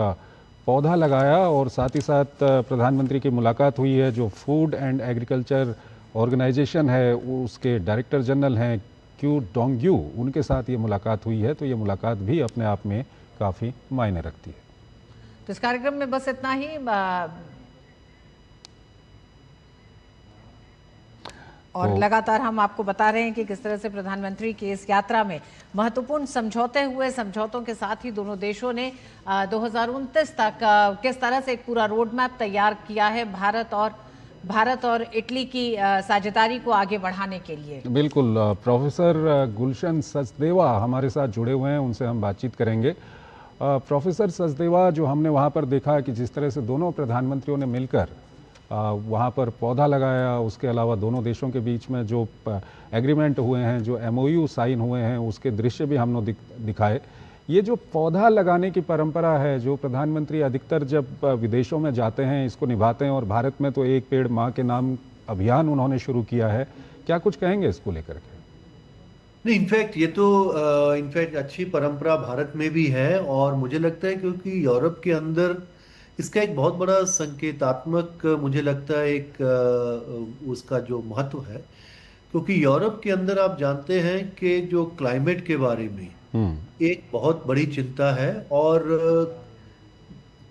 पौधा लगाया और साथ ही साथ प्रधानमंत्री की मुलाकात हुई है। जो फूड एंड एग्रीकल्चर ऑर्गेनाइजेशन है उसके डायरेक्टर जनरल हैं क्यू डोंग्यू, उनके साथ ये मुलाकात हुई है। तो ये मुलाकात भी अपने आप में काफ़ी मायने रखती है।
तो इस कार्यक्रम में बस इतना ही। और लगातार हम आपको बता रहे हैं कि किस तरह से प्रधानमंत्री की इस यात्रा में महत्वपूर्ण समझौते हुए। समझौतों के साथ ही दोनों देशों ने 2029 तक किस तरह से एक पूरा रोड मैप तैयार किया है भारत और इटली की साझेदारी को आगे बढ़ाने के लिए।
बिल्कुल, प्रोफेसर गुलशन सचदेवा हमारे साथ जुड़े हुए हैं, उनसे हम बातचीत करेंगे। प्रोफेसर सचदेवा, जो हमने वहाँ पर देखा कि जिस तरह से दोनों प्रधानमंत्रियों ने मिलकर वहाँ पर पौधा लगाया, उसके अलावा दोनों देशों के बीच में जो एग्रीमेंट हुए हैं, जो MOU साइन हुए हैं, उसके दृश्य भी हमने दिखाए। ये जो पौधा लगाने की परंपरा है, जो प्रधानमंत्री अधिकतर जब विदेशों में जाते हैं इसको निभाते हैं, और भारत में तो एक पेड़ माँ के नाम अभियान उन्होंने शुरू किया है। क्या कुछ कहेंगे इसको लेकर के?
नहीं, इनफैक्ट ये तो इनफैक्ट अच्छी परंपरा भारत में भी है और मुझे लगता है क्योंकि यूरोप के अंदर इसका एक बहुत बड़ा संकेतात्मक मुझे लगता है एक उसका जो महत्व है, क्योंकि यूरोप के अंदर आप जानते हैं कि जो क्लाइमेट के बारे में एक बहुत बड़ी चिंता है और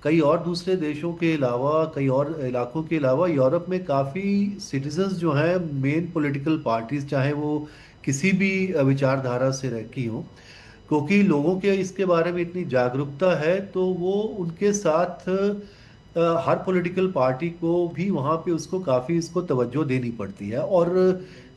कई और दूसरे देशों के अलावा, कई और इलाकों के अलावा यूरोप में काफ़ी सिटीजन्स जो हैं, मेन पॉलिटिकल पार्टीज चाहे वो किसी भी विचारधारा से रखी हो, क्योंकि लोगों के इसके बारे में इतनी जागरूकता है तो वो उनके साथ हर पॉलिटिकल पार्टी को भी वहाँ पे उसको काफ़ी इसको तवज्जो देनी पड़ती है। और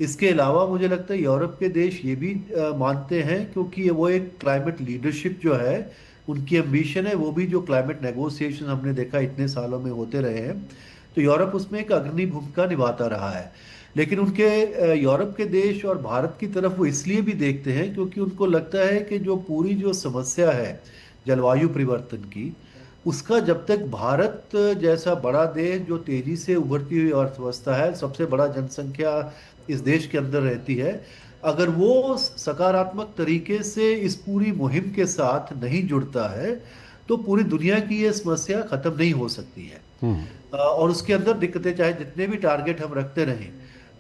इसके अलावा मुझे लगता है यूरोप के देश ये भी मानते हैं, क्योंकि वो एक क्लाइमेट लीडरशिप जो है उनकी एम्बिशन है, वो भी जो क्लाइमेट नेगोशिएशन हमने देखा इतने सालों में होते रहे हैं, तो यूरोप उसमें एक अग्रणी भूमिका निभाता रहा है। लेकिन उनके यूरोप के देश और भारत की तरफ वो इसलिए भी देखते हैं क्योंकि उनको लगता है कि जो पूरी जो समस्या है जलवायु परिवर्तन की, उसका जब तक भारत जैसा बड़ा देश जो तेजी से उभरती हुई अर्थव्यवस्था है, सबसे बड़ा जनसंख्या इस देश के अंदर रहती है, अगर वो सकारात्मक तरीके से इस पूरी मुहिम के साथ नहीं जुड़ता है तो पूरी दुनिया की ये समस्या खत्म नहीं हो सकती है और उसके अंदर दिक्कतें चाहे जितने भी टारगेट हम रखते रहें।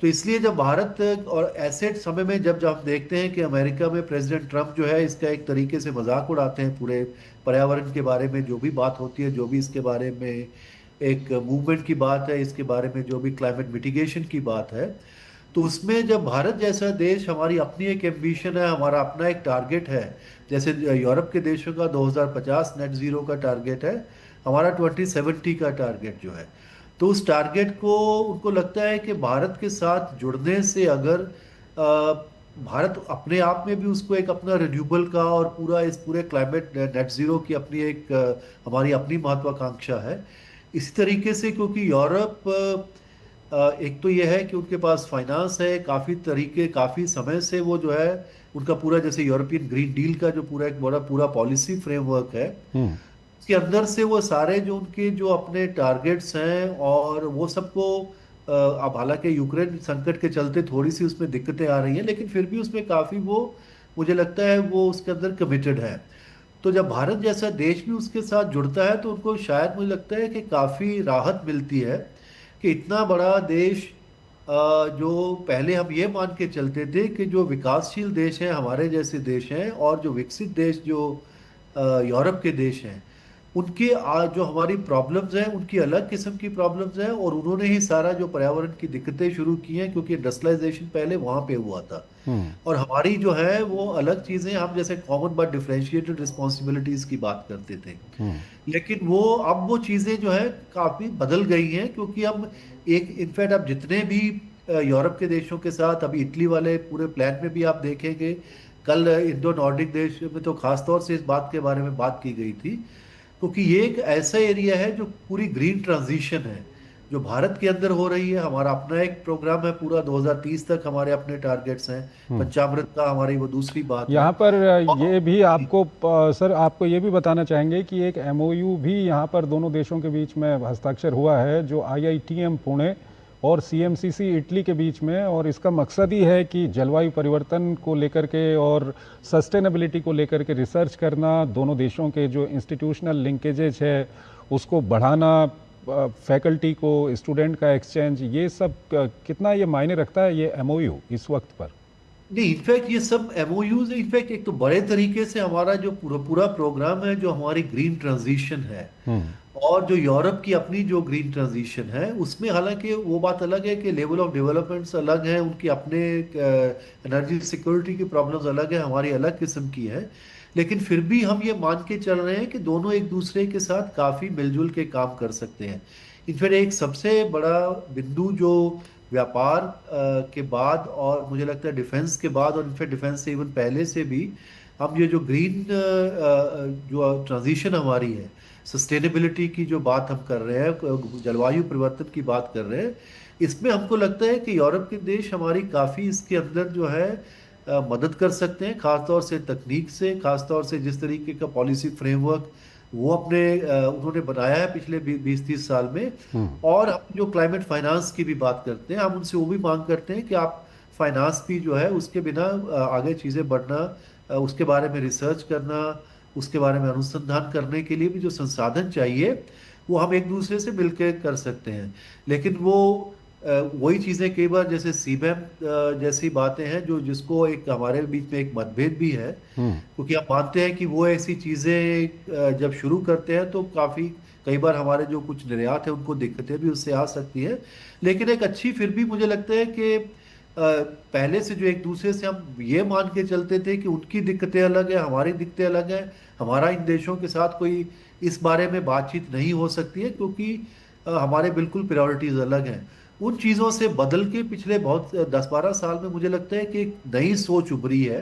तो इसलिए जब भारत और ऐसे समय में जब हम देखते हैं कि अमेरिका में प्रेसिडेंट ट्रंप जो है इसका एक तरीके से मजाक उड़ाते हैं, पूरे पर्यावरण के बारे में जो भी बात होती है, जो भी इसके बारे में एक मूवमेंट की बात है, इसके बारे में जो भी क्लाइमेट मिटिगेशन की बात है, तो उसमें जब भारत जैसा देश, हमारी अपनी एक एम्बिशन है, हमारा अपना एक टारगेट है, जैसे यूरोप के देशों का 2050 नेट जीरो का टारगेट है, हमारा 2070 का टारगेट जो है, तो उस टारगेट को उनको लगता है कि भारत के साथ जुड़ने से अगर भारत अपने आप में भी उसको एक अपना रिन्यूएबल का और पूरा इस पूरे क्लाइमेट नेट जीरो की अपनी एक हमारी अपनी महत्वाकांक्षा है। इसी तरीके से क्योंकि यूरोप एक तो ये है कि उनके पास फाइनेंस है, काफ़ी समय से वो जो है उनका पूरा जैसे यूरोपियन ग्रीन डील का जो पूरा एक बड़ा पूरा पॉलिसी फ्रेमवर्क है, उसके अंदर से वो सारे जो उनके जो अपने टारगेट्स हैं और वो सबको अब हालांकि यूक्रेन संकट के चलते थोड़ी सी उसमें दिक्कतें आ रही हैं, लेकिन फिर भी उसमें काफ़ी वो मुझे लगता है वो उसके अंदर कमिटेड है। तो जब भारत जैसा देश भी उसके साथ जुड़ता है तो उनको शायद मुझे लगता है कि काफ़ी राहत मिलती है कि इतना बड़ा देश जो पहले हम ये मान के चलते थे कि जो विकासशील देश हैं, हमारे जैसे देश हैं, और जो विकसित देश जो यूरोप के देश हैं, उनके जो हमारी प्रॉब्लम्स हैं उनकी अलग किस्म की प्रॉब्लम्स हैं, और उन्होंने ही सारा जो पर्यावरण की दिक्कतें शुरू की हैं, क्योंकि इंडस्ट्रियलाइजेशन पहले वहाँ पे हुआ था। और हमारी जो है वो अलग चीज़ें, हम जैसे कॉमन बट डिफरेंशिएटेड रिस्पॉन्सिबिलिटीज़ की बात करते थे, लेकिन वो अब वो चीज़ें जो है काफ़ी बदल गई हैं, क्योंकि हम एक इनफैक्ट अब जितने भी यूरोप के देशों के साथ, अभी इटली वाले पूरे प्लान में भी आप देखेंगे, कल इंडो नॉर्डिक देश में तो खासतौर से इस बात के बारे में बात की गई थी, क्योंकि ये एक ऐसा एरिया है जो पूरी ग्रीन ट्रांजिशन है जो भारत के अंदर हो रही है। हमारा अपना एक प्रोग्राम है पूरा, 2030 तक हमारे अपने टारगेट्स हैं, पंचामृत का हमारी वो दूसरी बात है।
यहाँ पर ये भी आपको सर आपको ये भी बताना चाहेंगे कि एक MOU भी यहाँ पर दोनों देशों के बीच में हस्ताक्षर हुआ है, जो IITM पुणे और CMCC इटली के बीच में, और इसका मकसद ही है कि जलवायु परिवर्तन को लेकर के और सस्टेनेबिलिटी को लेकर के रिसर्च करना, दोनों देशों के जो इंस्टीट्यूशनल लिंकेजेज है उसको बढ़ाना, फैकल्टी को, स्टूडेंट का एक्सचेंज, ये सब कितना ये मायने रखता है ये MOU इस वक्त पर?
नहीं, इनफैक्ट ये सब MOUs है, इनफैक्ट एक तो बड़े तरीके से हमारा जो पूरा प्रोग्राम है, जो हमारी ग्रीन ट्रांजिशन है, और जो यूरोप की अपनी जो ग्रीन ट्रांजिशन है, उसमें हालांकि वो बात अलग है कि लेवल ऑफ डेवलपमेंट्स अलग है, उनकी अपने एनर्जी सिक्योरिटी की प्रॉब्लम्स अलग है, हमारी अलग किस्म की है, लेकिन फिर भी हम ये मान के चल रहे हैं कि दोनों एक दूसरे के साथ काफ़ी मिलजुल के काम कर सकते हैं। इनफैक्ट एक सबसे बड़ा बिंदु जो व्यापार के बाद, और मुझे लगता है डिफेंस के बाद, और इनफैक्ट डिफेंस से इवन पहले से भी, हम ये जो ग्रीन जो ट्रांजिशन हमारी है, सस्टेनेबिलिटी की जो बात हम कर रहे हैं, जलवायु परिवर्तन की बात कर रहे हैं, इसमें हमको लगता है कि यूरोप के देश हमारी काफ़ी इसके अंदर जो है मदद कर सकते हैं, खासतौर से तकनीक से, खासतौर से जिस तरीके का पॉलिसी फ्रेमवर्क वो अपने उन्होंने बनाया है पिछले 20-30 साल में। और हम जो क्लाइमेट फाइनेंस की भी बात करते हैं, हम उनसे वो भी मांग करते हैं कि आप फाइनेंस भी जो है उसके बिना आगे चीज़ें बढ़ना, उसके बारे में रिसर्च करना, उसके बारे में अनुसंधान करने के लिए भी जो संसाधन चाहिए वो हम एक दूसरे से मिलकर कर सकते हैं। लेकिन वो वही चीज़ें कई बार जैसे सीबैम जैसी बातें हैं जो जिसको एक हमारे बीच में एक मतभेद भी है, क्योंकि आप मानते हैं कि वो ऐसी चीज़ें जब शुरू करते हैं तो काफ़ी कई बार हमारे जो कुछ निर्यात है उनको दिक्कतें भी उससे आ सकती है। लेकिन एक अच्छी फिर भी मुझे लगता है कि पहले से जो एक दूसरे से हम ये मान के चलते थे कि उनकी दिक्कतें अलग है, हमारी दिक्कतें अलग है, हमारा इन देशों के साथ कोई इस बारे में बातचीत नहीं हो सकती है, क्योंकि हमारे बिल्कुल प्रायोरिटीज़ अलग हैं। उन चीज़ों से बदल के पिछले बहुत 10-12 साल में मुझे लगता है कि एक नई सोच उभरी है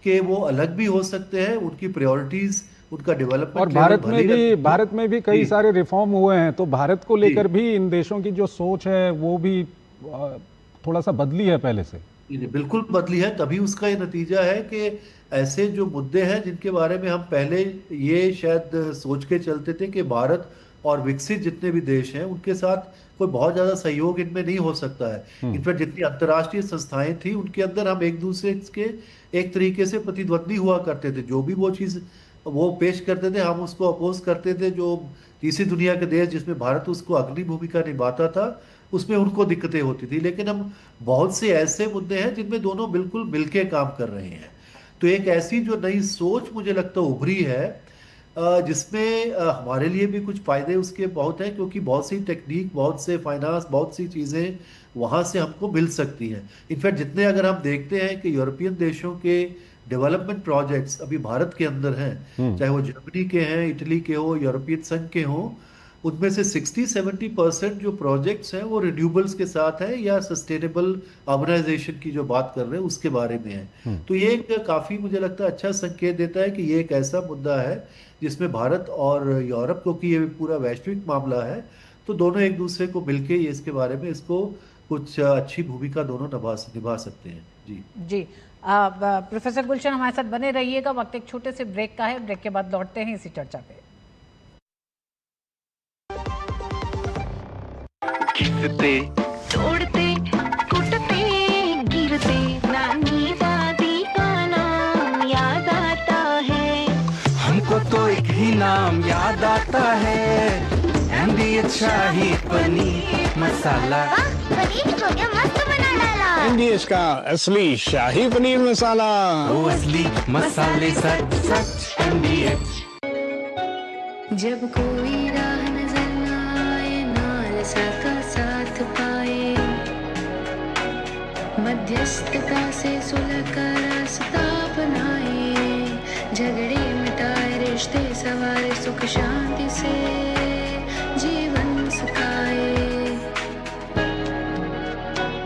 कि वो अलग भी हो सकते हैं, उनकी प्रायोरिटीज़, उनका डेवलपमेंट।
और भारत में भी कई सारे रिफॉर्म हुए हैं, तो भारत को लेकर भी इन देशों की जो सोच है वो भी थोड़ा सा बदली है पहले से।
बिल्कुल बदली है, तभी उसका ये नतीजा है कि ऐसे जो मुद्दे हैं जिनके बारे में हम पहले ये शायद सोच के चलते थे कि भारत और विकसित जितने भी देश हैं उनके साथ कोई बहुत ज़्यादा सहयोग इनमें नहीं हो सकता है। इनफैक्ट जितनी अंतर्राष्ट्रीय संस्थाएं थी उनके अंदर हम एक दूसरे के एक तरीके से प्रतिद्वंदी हुआ करते थे, जो भी वो चीज़ वो पेश करते थे हम उसको अपोज करते थे। जो तीसरी दुनिया के देश जिसमें भारत उसको अग्रणी भूमिका निभाता था उसमें उनको दिक्कतें होती थी, लेकिन हम बहुत से ऐसे मुद्दे हैं जिनमें दोनों बिल्कुल मिलके काम कर रहे हैं। तो एक ऐसी जो नई सोच मुझे लगता है उभरी है जिसमें हमारे लिए भी कुछ फ़ायदे उसके बहुत हैं, क्योंकि बहुत सी टेक्निक, बहुत से फाइनेंस, बहुत सी चीज़ें वहाँ से हमको मिल सकती हैं। इनफैक्ट जितने अगर हम देखते हैं कि यूरोपियन देशों के डेवलपमेंट प्रोजेक्ट्स अभी भारत के अंदर हैं, चाहे वो जर्मनी के हैं, इटली के हो, यूरोपियन संघ के हों, उनमें से 60-70% जो प्रोजेक्ट्स हैं वो रिन्यूएबल्स के साथ हैं या सस्टेनेबल अर्बनाइजेशन की जो बात कर रहे हैं उसके बारे में है। तो ये एक काफ़ी मुझे लगता है अच्छा संकेत देता है कि ये एक ऐसा मुद्दा है जिसमें भारत और यूरोप, क्योंकि ये पूरा वैश्विक मामला है, तो दोनों एक दूसरे को मिलके ये इसके बारे में इसको कुछ अच्छी भूमिका दोनों निभा सकते हैं।
जी प्रोफेसर गुलशन हमारे साथ बने रहिएगा। वक्त एक छोटे से ब्रेक का है, ब्रेक के बाद लौटते हैं इसी चर्चा पे।
घिसते तोड़ते कुटते गिरते नानी दादी का नाम याद आता है, हमको तो एक ही नाम याद आता है,
इंडियन शाही पनीर मसाला।
पनीर तो क्या मस्त बना डाला।
इंडियश का असली शाही पनीर मसाला।
वो असली मसाले सच सच इंडियन।
जब कोई राह नजर न आए, नालसा का साथ पाए, मध्यस्थता से सुलह का रास्ता बनाए, झगड़े मिटाए रिश्ते सवारे, सुख शांति से जीवन सुखाए।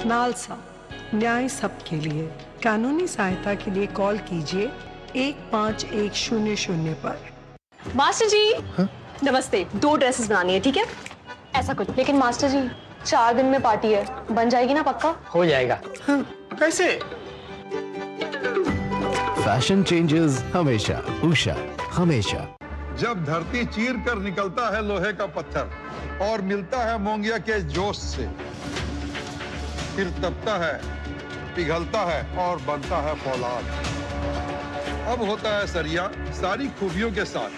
नालसा, न्याय सबके लिए। कानूनी सहायता के लिए कॉल कीजिए 1510 पर।
मास्टर जी नमस्ते, 2 ड्रेसेस बनानी है, ठीक है? ऐसा कुछ, लेकिन मास्टर जी 4 दिन में पार्टी है, बन जाएगी ना पक्का?
हो जाएगा।
हाँ,
कैसे?
फैशन चेंजेस हमेशा, उषा हमेशा।
जब धरती चीर कर निकलता है लोहे का पत्थर और मिलता है मोंगिया के जोश से, फिर तपता है, पिघलता है और बनता है फौलाद। अब होता है सरिया सारी खूबियों के साथ।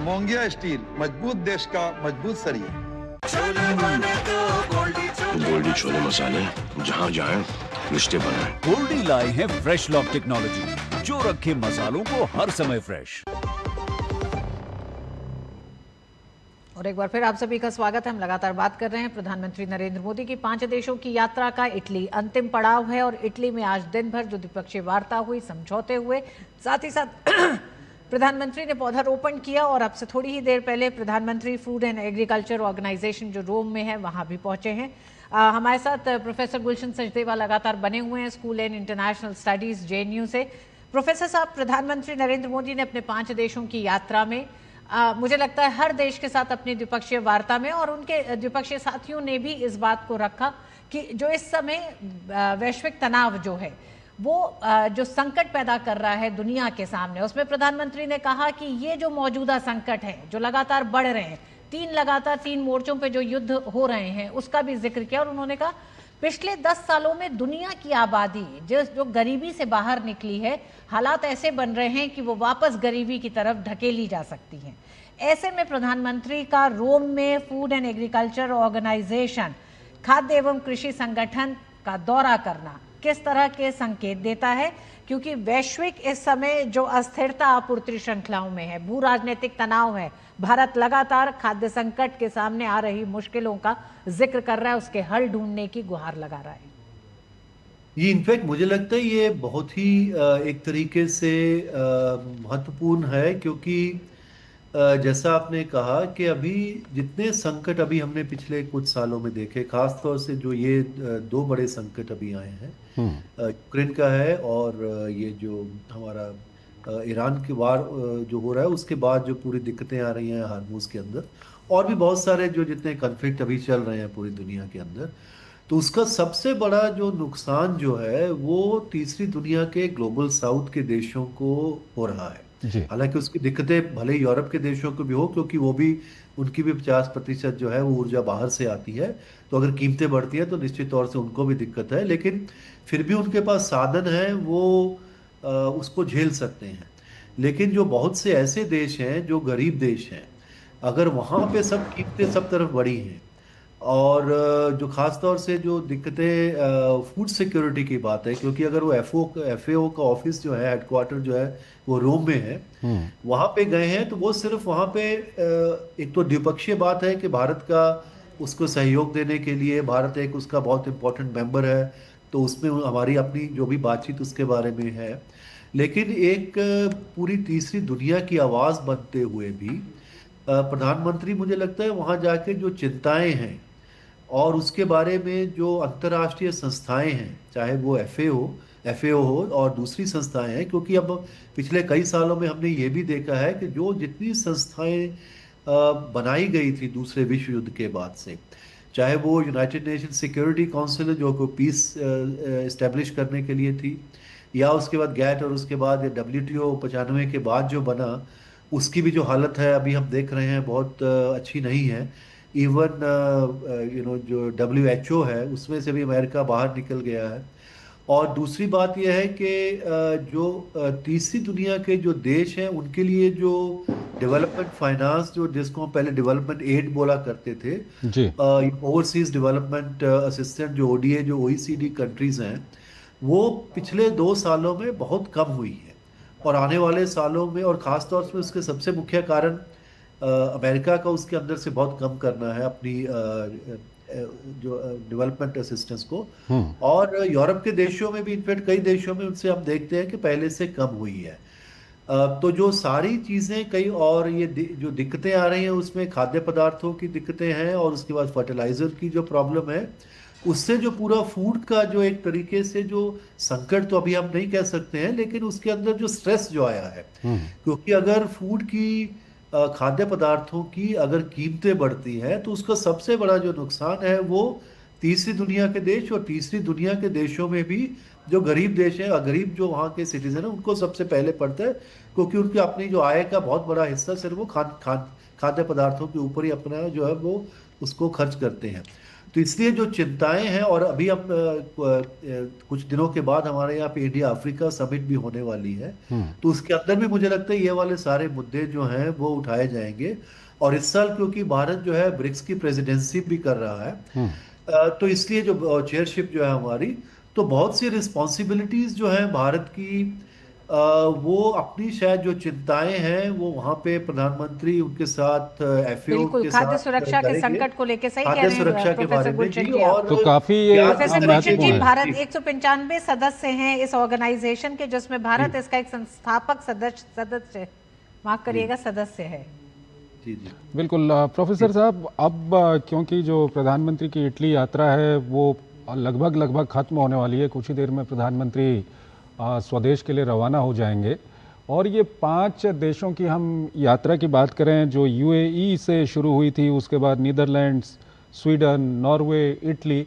मोंगिया स्टील, मजबूत देश का मजबूत सरिया।
गोल्डी छोले मसाले, जहाँ जाए रिश्ते बनाए। गोल्डी लाए हैं फ्रेश लॉक टेक्नोलॉजी, जो रखे मसालों को हर समय फ्रेश।
और एक बार फिर आप सभी का स्वागत है। हम लगातार बात कर रहे हैं प्रधानमंत्री नरेंद्र मोदी की 5 देशों की यात्रा का। इटली अंतिम पड़ाव है और इटली में आज दिन भर जो द्विपक्षीय वार्ता हुई, समझौते हुए, साथ ही साथ प्रधानमंत्री ने पौधारोपण किया और अब से थोड़ी ही देर पहले प्रधानमंत्री फूड एंड एग्रीकल्चर ऑर्गेनाइजेशन जो रोम में है वहां भी पहुंचे हैं। हमारे साथ प्रोफेसर गुलशन सचदेवा लगातार बने हुए हैं school and international studies JNU से। प्रोफेसर साहब, प्रधानमंत्री नरेंद्र मोदी ने अपने 5 देशों की यात्रा में मुझे लगता है हर देश के साथ अपनी द्विपक्षीय वार्ता में और उनके द्विपक्षीय साथियों ने भी इस बात को रखा कि जो इस समय वैश्विक तनाव जो है वो जो संकट पैदा कर रहा है दुनिया के सामने, उसमें प्रधानमंत्री ने कहा कि ये जो मौजूदा संकट है जो लगातार बढ़ रहे हैं, 3 मोर्चों पे जो युद्ध हो रहे हैं उसका भी जिक्र किया। और उन्होंने कहा पिछले 10 सालों में दुनिया की आबादी जो गरीबी से बाहर निकली है, हालात ऐसे बन रहे हैं कि वो वापस गरीबी की तरफ ढकेली जा सकती हैं। ऐसे में प्रधानमंत्री का रोम में फूड एंड एग्रीकल्चर ऑर्गेनाइजेशन, खाद्य एवं कृषि संगठन का दौरा करना किस तरह के संकेत देता है? क्योंकि वैश्विक इस समय जो अस्थिरता आपूर्ति श्रृंखलाओं में है, भू राजनीतिक तनाव है, भारत लगातार खाद्य संकट के सामने आ रही मुश्किलों का जिक्र कर रहा है, उसके हल ढूंढने की गुहार लगा रहा है।
ये इनफैक्ट मुझे लगता है ये बहुत ही एक तरीके से महत्वपूर्ण है, क्योंकि जैसा आपने कहा कि अभी जितने संकट अभी हमने पिछले कुछ सालों में देखे, खासतौर से जो ये 2 बड़े संकट अभी आए हैं, यूक्रेन का है और ये जो हमारा ईरान की वार जो हो रहा है उसके बाद जो पूरी दिक्कतें आ रही हैं हार्मूज के अंदर, और भी बहुत सारे जो जितने कॉन्फ्लिक्ट अभी चल रहे हैं पूरी दुनिया के अंदर, तो उसका सबसे बड़ा जो नुकसान जो है वो तीसरी दुनिया के ग्लोबल साउथ के देशों को हो रहा है। हालांकि उसकी दिक्कतें भले यूरोप के देशों को भी हो, क्योंकि वो भी उनकी भी 50% जो है वो ऊर्जा बाहर से आती है, तो अगर कीमतें बढ़ती हैं तो निश्चित तौर से उनको भी दिक्कत है, लेकिन फिर भी उनके पास साधन है, वो उसको झेल सकते हैं। लेकिन जो बहुत से ऐसे देश हैं जो गरीब देश हैं, अगर वहाँ पे सब कीमतें सब तरफ बढ़ी हैं और जो ख़ास तौर से जो दिक्कतें फूड सिक्योरिटी की बात है, क्योंकि अगर वो FAO का ऑफिस जो है, हेडक्वार्टर जो है वो रोम में है, वहाँ पे गए हैं, तो वो सिर्फ वहाँ पे एक तो द्विपक्षीय बात है कि भारत का उसको सहयोग देने के लिए, भारत एक उसका बहुत इम्पोर्टेंट मेंबर है, तो उसमें हमारी अपनी जो भी बातचीत उसके बारे में है, लेकिन एक पूरी तीसरी दुनिया की आवाज़ बनते हुए भी प्रधानमंत्री मुझे लगता है वहाँ जाके जो चिंताएं हैं और उसके बारे में जो अंतर्राष्ट्रीय संस्थाएं हैं, चाहे वो FAO हो और दूसरी संस्थाएं हैं, क्योंकि अब पिछले कई सालों में हमने ये भी देखा है कि जो जितनी संस्थाएं बनाई गई थी दूसरे विश्व युद्ध के बाद से, चाहे वो यूनाइटेड नेशन सिक्योरिटी काउंसिल जो को पीस इस्टेब्लिश करने के लिए थी, या उसके बाद गैट, और उसके बाद WTO 95 के बाद जो बना, उसकी भी जो हालत है अभी हम देख रहे हैं बहुत अच्छी नहीं है। इवन जो WHO है उसमें से भी अमेरिका बाहर निकल गया है। और दूसरी बात यह है कि जो तीसरी दुनिया के जो देश हैं उनके लिए जो डेवलपमेंट फाइनेंस जो जिसको हम पहले डेवलपमेंट एड बोला करते थे,
जी
ओवरसीज डेवलपमेंट असिस्टेंट जो ओडीए जो ओईसीडी कंट्रीज हैं, वो पिछले 2 सालों में बहुत कम हुई है। और आने वाले सालों में, और ख़ास तौर से उसके सबसे मुख्य कारण अमेरिका का उसके अंदर से बहुत कम करना है अपनी जो डेवलपमेंट असिस्टेंस को। और यूरोप के देशों में भी, इनफैक्ट कई देशों में उनसे हम देखते हैं कि पहले से कम हुई है। तो जो सारी चीज़ें कई और ये जो दिक्कतें आ रही हैं, उसमें खाद्य पदार्थों की दिक्कतें हैं, और उसके बाद फर्टिलाइज़र की जो प्रॉब्लम है, उससे जो पूरा फूड का जो एक तरीके से जो संकट तो अभी हम नहीं कह सकते हैं, लेकिन उसके अंदर जो स्ट्रेस जो आया है, क्योंकि अगर फूड की खाद्य पदार्थों की अगर कीमतें बढ़ती हैं, तो उसका सबसे बड़ा जो नुकसान है वो तीसरी दुनिया के देश, और तीसरी दुनिया के देशों में भी जो गरीब देश है, गरीब जो वहाँ के सिटीजन है, उनको सबसे पहले पड़ता है, क्योंकि उनकी अपनी जो आय का बहुत बड़ा हिस्सा सिर्फ वो खाद्य पदार्थों के ऊपर ही अपना जो है वो उसको खर्च करते हैं। तो इसलिए जो चिंताएं हैं, और अभी हम कुछ दिनों के बाद हमारे यहाँ पे इंडिया अफ्रीका समिट भी होने वाली है, तो उसके अंदर भी मुझे लगता है ये वाले सारे मुद्दे जो हैं वो उठाए जाएंगे। और इस साल क्योंकि भारत जो है ब्रिक्स की प्रेसिडेंसी भी कर रहा है, तो इसलिए जो चेयरशिप जो है हमारी, तो बहुत सी रिस्पॉन्सिबिलिटीज जो है भारत की, वो अपनी शायद जो चिंताएं हैं वो वहाँ पे प्रधानमंत्री उनके साथ एफएओ के साथ
खाद्य सुरक्षा के संकट को लेकर सही कह रहे हैं
सुरक्षा के बारे में जी। और
तो काफी
प्रोफेसर गुलशन जी, भारत 195 सदस्य हैं इस ऑर्गेनाइजेशन के, जिसमें भारत इसका एक संस्थापक सदस्य माफ करिएगा सदस्य है।
जी जी
बिल्कुल। प्रोफेसर साहब, अब क्योंकि जो प्रधानमंत्री की इटली यात्रा है वो लगभग खत्म होने वाली है, कुछ ही देर में प्रधानमंत्री स्वदेश के लिए रवाना हो जाएंगे, और ये 5 देशों की हम यात्रा की बात करें जो यूएई से शुरू हुई थी, उसके बाद नीदरलैंड्स, स्वीडन, नॉर्वे, इटली,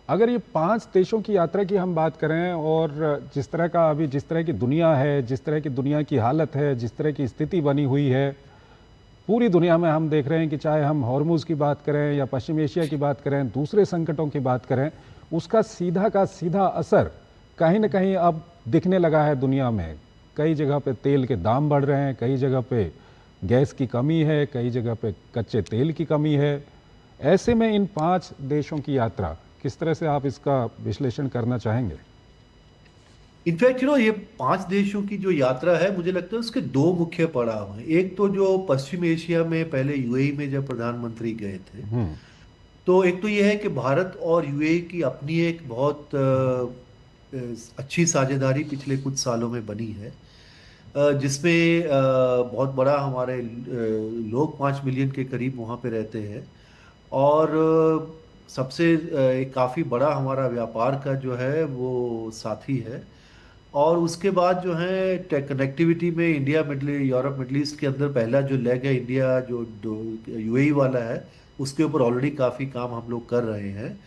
अगर ये 5 देशों की यात्रा की हम बात करें, और जिस तरह की दुनिया है, जिस तरह की दुनिया की हालत है, जिस तरह की स्थिति बनी हुई है पूरी दुनिया में, हम देख रहे हैं कि चाहे हम हॉर्मुज़ की बात करें या पश्चिम एशिया की बात करें, दूसरे संकटों की बात करें, उसका सीधा का सीधा असर कहीं ना कहीं अब दिखने लगा है दुनिया में। कई जगह पे तेल के दाम बढ़ रहे हैं, कई जगह पे गैस की कमी है, कई जगह पे कच्चे तेल की कमी है। ऐसे में इन 5 देशों की यात्रा किस तरह से आप इसका विश्लेषण करना चाहेंगे?
इनफैक्ट ये 5 देशों की जो यात्रा है, मुझे लगता है उसके 2 मुख्य पड़ाव हैं। एक तो जो पश्चिम एशिया में पहले यूएई में जब प्रधानमंत्री गए थे, तो एक तो ये है कि भारत और यूएई की अपनी एक बहुत अच्छी साझेदारी पिछले कुछ सालों में बनी है, जिसमें बहुत बड़ा हमारे लोग 5 मिलियन के करीब वहाँ पे रहते हैं, और सबसे काफ़ी बड़ा हमारा व्यापार का जो है वो साथी है। और उसके बाद जो है कनेक्टिविटी में इंडिया यूरोप मिडल ईस्ट के अंदर पहला जो लेग है इंडिया जो यूएई वाला है, उसके ऊपर ऑलरेडी काफ़ी काम हम लोग कर रहे हैं,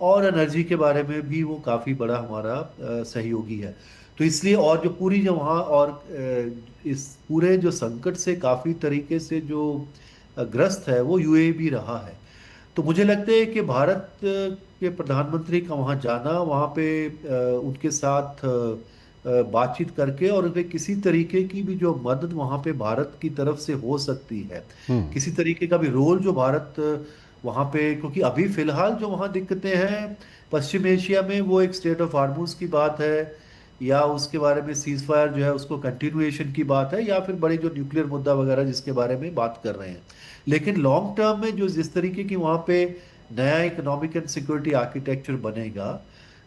और एनर्जी के बारे में भी वो काफ़ी बड़ा हमारा सहयोगी है। तो इसलिए, और जो पूरी जो वहाँ और इस पूरे जो संकट से काफ़ी तरीके से जो ग्रस्त है वो यूएई भी रहा है। तो मुझे लगता है कि भारत के प्रधानमंत्री का वहाँ जाना, वहाँ पे उनके साथ बातचीत करके, और उनके किसी तरीके की भी जो मदद वहाँ पे भारत की तरफ से हो सकती है, किसी तरीके का भी रोल जो भारत वहाँ पे, क्योंकि अभी फिलहाल जो वहाँ दिक्कतें हैं पश्चिम एशिया में, वो एक स्टेट ऑफ हार्मूज की बात है, या उसके बारे में सीज फायर जो है उसको कंटिन्यूएशन की बात है, या फिर बड़े जो न्यूक्लियर मुद्दा वगैरह जिसके बारे में बात कर रहे हैं। लेकिन लॉन्ग टर्म में जो जिस तरीके की वहाँ पे नया इकोनॉमिक एंड सिक्योरिटी आर्किटेक्चर बनेगा,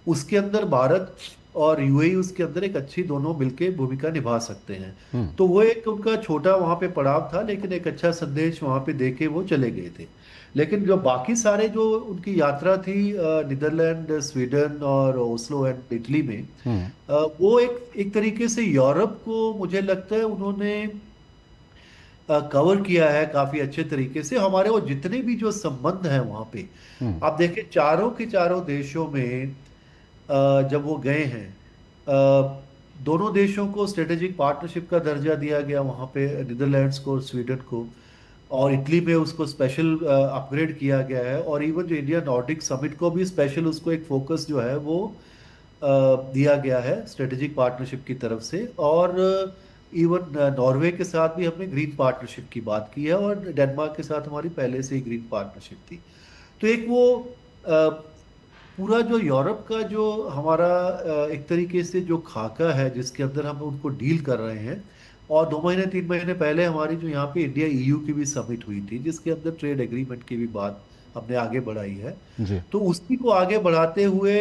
उसके अंदर भारत और यूएई उसके अंदर एक अच्छी दोनों मिलके भूमिका निभा सकते हैं। तो वो एक उनका छोटा वहाँ पे पड़ाव था, लेकिन एक अच्छा संदेश वहाँ पे देके वो चले गए थे। लेकिन जो बाकी सारे जो उनकी यात्रा थी नीदरलैंड, स्वीडन और ओस्लो एंड इटली में, वो एक तरीके से यूरोप को मुझे लगता है उन्होंने कवर किया है काफी अच्छे तरीके से। हमारे वो जितने भी जो संबंध हैं वहाँ पे, आप देखें चारों के चारों देशों में जब वो गए हैं, दोनों देशों को स्ट्रेटेजिक पार्टनरशिप का दर्जा दिया गया वहाँ पे, नीदरलैंड्स को और स्वीडन को, और इटली में उसको स्पेशल अपग्रेड किया गया है, और इवन जो इंडिया नॉर्डिक समिट को भी स्पेशल उसको एक फोकस जो है वो दिया गया है स्ट्रेटेजिक पार्टनरशिप की तरफ से। और इवन नॉर्वे के साथ भी हमने ग्रीन पार्टनरशिप की बात की है और डेनमार्क के साथ हमारी पहले से ही ग्रीन पार्टनरशिप थी। तो एक वो पूरा जो यूरोप का जो हमारा एक तरीके से जो खाका है जिसके अंदर हम उनको डील कर रहे हैं, और 2 महीने 3 महीने पहले हमारी जो यहाँ पे इंडिया EU की भी समिट हुई थी जिसके अंदर ट्रेड एग्रीमेंट की भी बात हमने आगे बढ़ाई है
जी।
तो उसी को आगे बढ़ाते हुए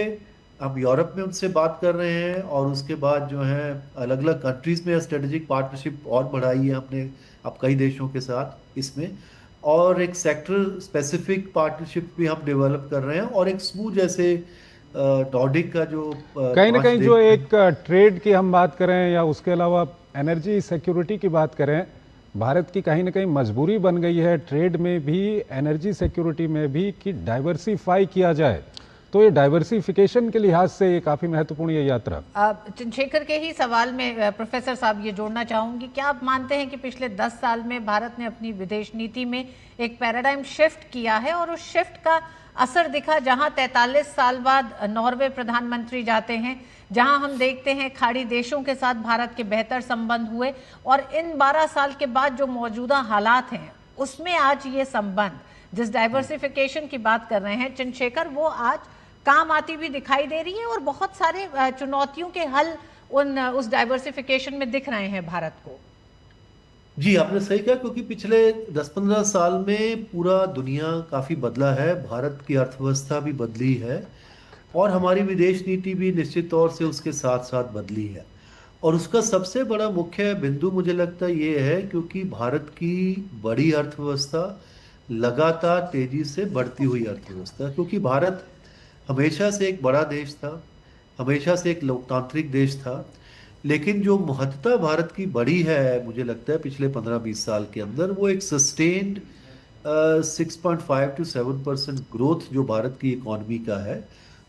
हम यूरोप में उनसे बात कर रहे हैं और उसके बाद जो है अलग अलग कंट्रीज में स्ट्रेटेजिक पार्टनरशिप और बढ़ाई है हमने अब कई देशों के साथ इसमें, और एक सेक्टर स्पेसिफिक पार्टनरशिप भी हम डेवलप कर रहे हैं, और एक स्मूथ जैसे नॉर्डिक का जो
कहीं ना कहीं जो एक ट्रेड की हम बात करें या उसके अलावा एनर्जी सिक्योरिटी की बात करें, भारत की कहीं ना कहीं मजबूरी बन गई है ट्रेड में भी एनर्जी सिक्योरिटी में भी कि डाइवर्सिफाई किया जाए। तो ये डाइवर्सिफिकेशन के लिहाज से ये काफी महत्वपूर्ण ये यात्रा।
चंद्रशेखर के ही सवाल में प्रोफेसर साहब ये जोड़ना चाहूंगी, क्या आप मानते हैं कि पिछले 10 साल में भारत ने अपनी विदेश नीति में एक पैराडाइम शिफ्ट किया है और उस शिफ्ट का असर दिखा, जहां 43 साल बाद नॉर्वे प्रधानमंत्री जाते हैं, जहां हम देखते हैं खाड़ी देशों के साथ भारत के बेहतर संबंध हुए, और इन 12 साल के बाद जो मौजूदा हालात हैं उसमें आज ये संबंध जिस डाइवर्सिफिकेशन की बात कर रहे हैं चंद्रशेखर, वो आज काम आती भी दिखाई दे रही है और बहुत सारे चुनौतियों के हल उस डाइवर्सिफिकेशन में दिख रहे हैं भारत को।
जी आपने सही कहा, क्योंकि पिछले 10-15 साल में पूरा दुनिया काफी बदला है, भारत की अर्थव्यवस्था भी बदली है और हमारी विदेश नीति भी निश्चित तौर से उसके साथ साथ बदली है। और उसका सबसे बड़ा मुख्य बिंदु मुझे लगता है ये है क्योंकि भारत की बड़ी अर्थव्यवस्था लगातार तेजी से बढ़ती हुई अर्थव्यवस्था, क्योंकि भारत हमेशा से एक बड़ा देश था, हमेशा से एक लोकतांत्रिक देश था, लेकिन जो महत्ता भारत की बढ़ी है मुझे लगता है पिछले 15-20 साल के अंदर, वो एक सस्टेन्ड 6.5 to 7% ग्रोथ जो भारत की इकॉनमी का है,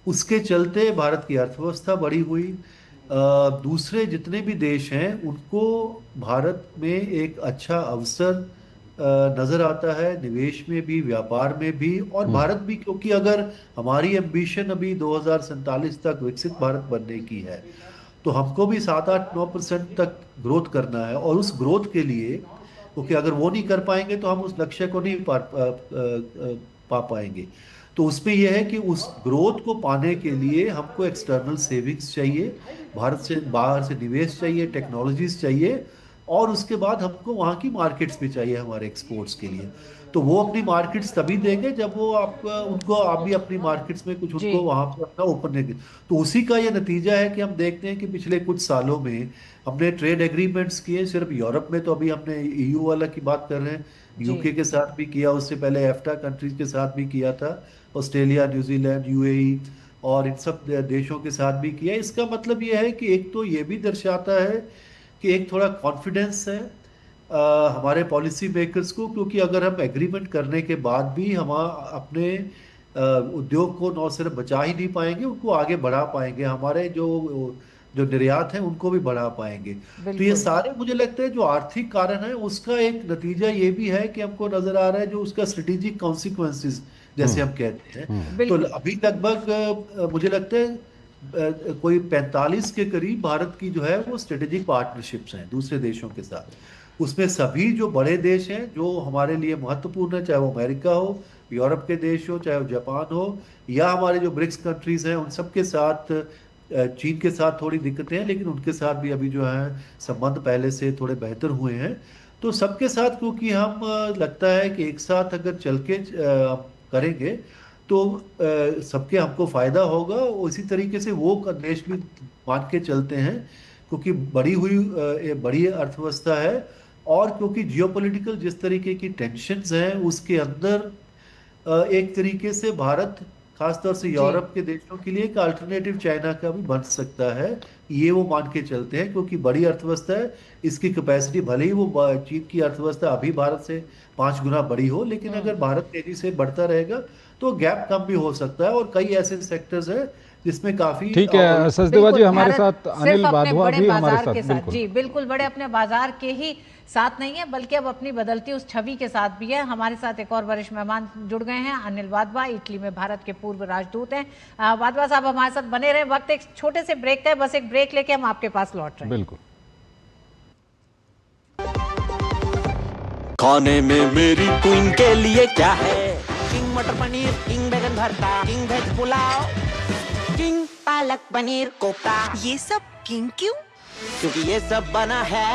उसके चलते भारत की अर्थव्यवस्था बढ़ी हुई। दूसरे जितने भी देश हैं उनको भारत में एक अच्छा अवसर नजर आता है, निवेश में भी, व्यापार में भी, और भारत भी, क्योंकि अगर हमारी एम्बिशन अभी 2047 तक विकसित भारत बनने की है तो हमको भी 7-8-9% तक ग्रोथ करना है, और उस ग्रोथ के लिए क्योंकि अगर वो नहीं कर पाएंगे तो हम उस लक्ष्य को नहीं पा पाएंगे। तो उसमें यह है कि उस ग्रोथ को पाने के लिए हमको एक्सटर्नल सेविंग्स चाहिए, भारत से बाहर से निवेश चाहिए, टेक्नोलॉजीज चाहिए, और उसके बाद हमको वहाँ की मार्केट्स भी चाहिए हमारे एक्सपोर्ट्स के लिए। तो वो अपनी मार्केट्स तभी देंगे जब वो उनको आप भी अपनी मार्केट्स में कुछ उनको वहाँ पर अपना ओपन देंगे। तो उसी का ये नतीजा है कि हम देखते हैं कि पिछले कुछ सालों में हमने ट्रेड एग्रीमेंट्स किए, सिर्फ यूरोप में, तो अभी हमने EU वाला की बात कर रहे हैं, UK के साथ भी किया, उससे पहले एफ्टा कंट्रीज के साथ भी किया था, ऑस्ट्रेलिया, न्यूजीलैंड, UAE और इन सब देशों के साथ भी किया। इसका मतलब ये है कि एक तो ये भी दर्शाता है कि एक थोड़ा कॉन्फिडेंस है हमारे पॉलिसी मेकर्स को, क्योंकि अगर हम एग्रीमेंट करने के बाद भी हम अपने उद्योग को न सिर्फ बचा ही नहीं पाएंगे, उनको आगे बढ़ा पाएंगे, हमारे जो निर्यात है उनको भी बढ़ा पाएंगे। तो ये सारे मुझे लगता है जो आर्थिक कारण है उसका एक नतीजा ये भी है कि हमको नजर आ रहा है जो उसका स्ट्रेटेजिक कॉन्सिक्वेंसेस जैसे हम कहते हैं। तो अभी लगभग मुझे लगता है कोई 45 के करीब भारत की जो है वो स्ट्रेटेजिक पार्टनरशिप्स हैं दूसरे देशों के साथ। उसमें सभी जो बड़े देश हैं जो हमारे लिए महत्वपूर्ण है, चाहे वो अमेरिका हो, यूरोप के देश हो, चाहे वो जापान हो, या हमारे जो ब्रिक्स कंट्रीज हैं उन सब के साथ, चीन के साथ थोड़ी दिक्कतें हैं लेकिन उनके साथ भी अभी जो है संबंध पहले से थोड़े बेहतर हुए हैं। तो सबके साथ क्योंकि हम लगता है कि एक साथ अगर चल के करेंगे तो सबके हमको फायदा होगा। इसी तरीके से वो देश भी मान के चलते हैं क्योंकि बड़ी अर्थव्यवस्था है, और क्योंकि जियोपॉलिटिकल जिस तरीके की टेंशन्स हैं उसके अंदर एक तरीके से भारत खासतौर से यूरोप के देशों के लिए एक अल्टरनेटिव चाइना का भी बन सकता है, ये वो मान के चलते हैं। क्योंकि बड़ी अर्थव्यवस्था है, इसकी कैपेसिटी भले ही वो चीन की अर्थव्यवस्था अभी भारत से 5 गुना बड़ी हो, लेकिन अगर भारत तेजी से बढ़ता रहेगा तो गैप कम भी हो सकता है। और कई ऐसे सेक्टर्स हैं जिसमें काफी
ठीक है। सचदेवा जी हमारे साथ, अनिल वाधवा भी हमारे साथ,
जी बिल्कुल, बड़े अपने बाजार के ही साथ नहीं है बल्कि अब अपनी बदलती उस छवि के साथ भी है। हमारे साथ एक और वरिष्ठ मेहमान जुड़ गए हैं, अनिल वाधवा, इटली में भारत के पूर्व राजदूत हैं। वाधवा साहब हमारे साथ बने रहे। वक्त एक छोटे से ब्रेक का है, बस एक ब्रेक लेके हम आपके पास लौट रहे हैं।
बिल्कुल।
खाने में मेरी क्वीन के लिए क्या है?
किंग मटर पनीर, किंग बैगन भरता, king veg pulao, king palak paneer kofta.
ये सब किंग क्यों?
क्योंकि ये सब बना है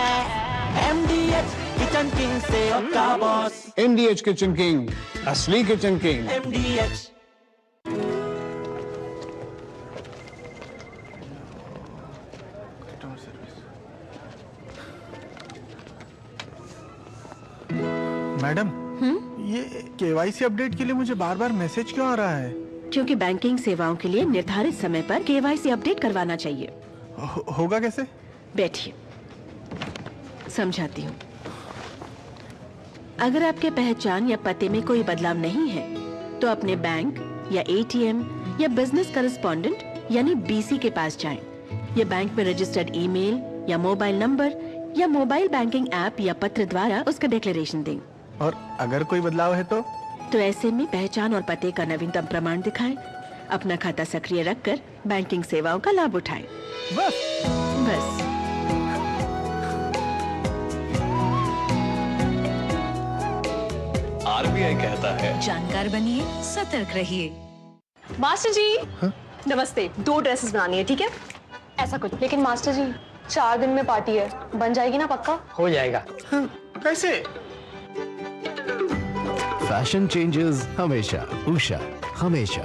MDH किचन किंग से का बॉस।
MDH किचन किंग, असली किचन किंग।
MDH।
मैडम, ये KYC अपडेट के लिए मुझे बार बार मैसेज क्यों आ रहा है?
क्योंकि बैंकिंग सेवाओं के लिए निर्धारित समय पर KYC अपडेट करवाना चाहिए।
होगा कैसे?
बैठिए, समझाती हूँ। अगर आपके पहचान या पते में कोई बदलाव नहीं है, तो अपने बैंक या ATM या बिजनेस करेस्पॉन्डेंट यानी BC के पास जाएं। या बैंक में रजिस्टर्ड ईमेल या मोबाइल नंबर या मोबाइल बैंकिंग ऐप या पत्र द्वारा उसका डिक्लेरेशन दें।
और अगर कोई बदलाव है तो
ऐसे में पहचान और पते का नवीनतम प्रमाण दिखाएं। अपना खाता सक्रिय रखकर बैंकिंग सेवाओं का लाभ उठाएं। बस।
RBI कहता है,
जानकार बनिए, सतर्क रहिए।
मास्टर जी नमस्ते, 2 ड्रेसेस बनानी है, ठीक है? ऐसा कुछ। लेकिन मास्टर जी 4 दिन में पार्टी है, बन जाएगी ना पक्का?
हो जाएगा।
कैसे?
फैशन चेंजेस हमेशा, उषा हमेशा।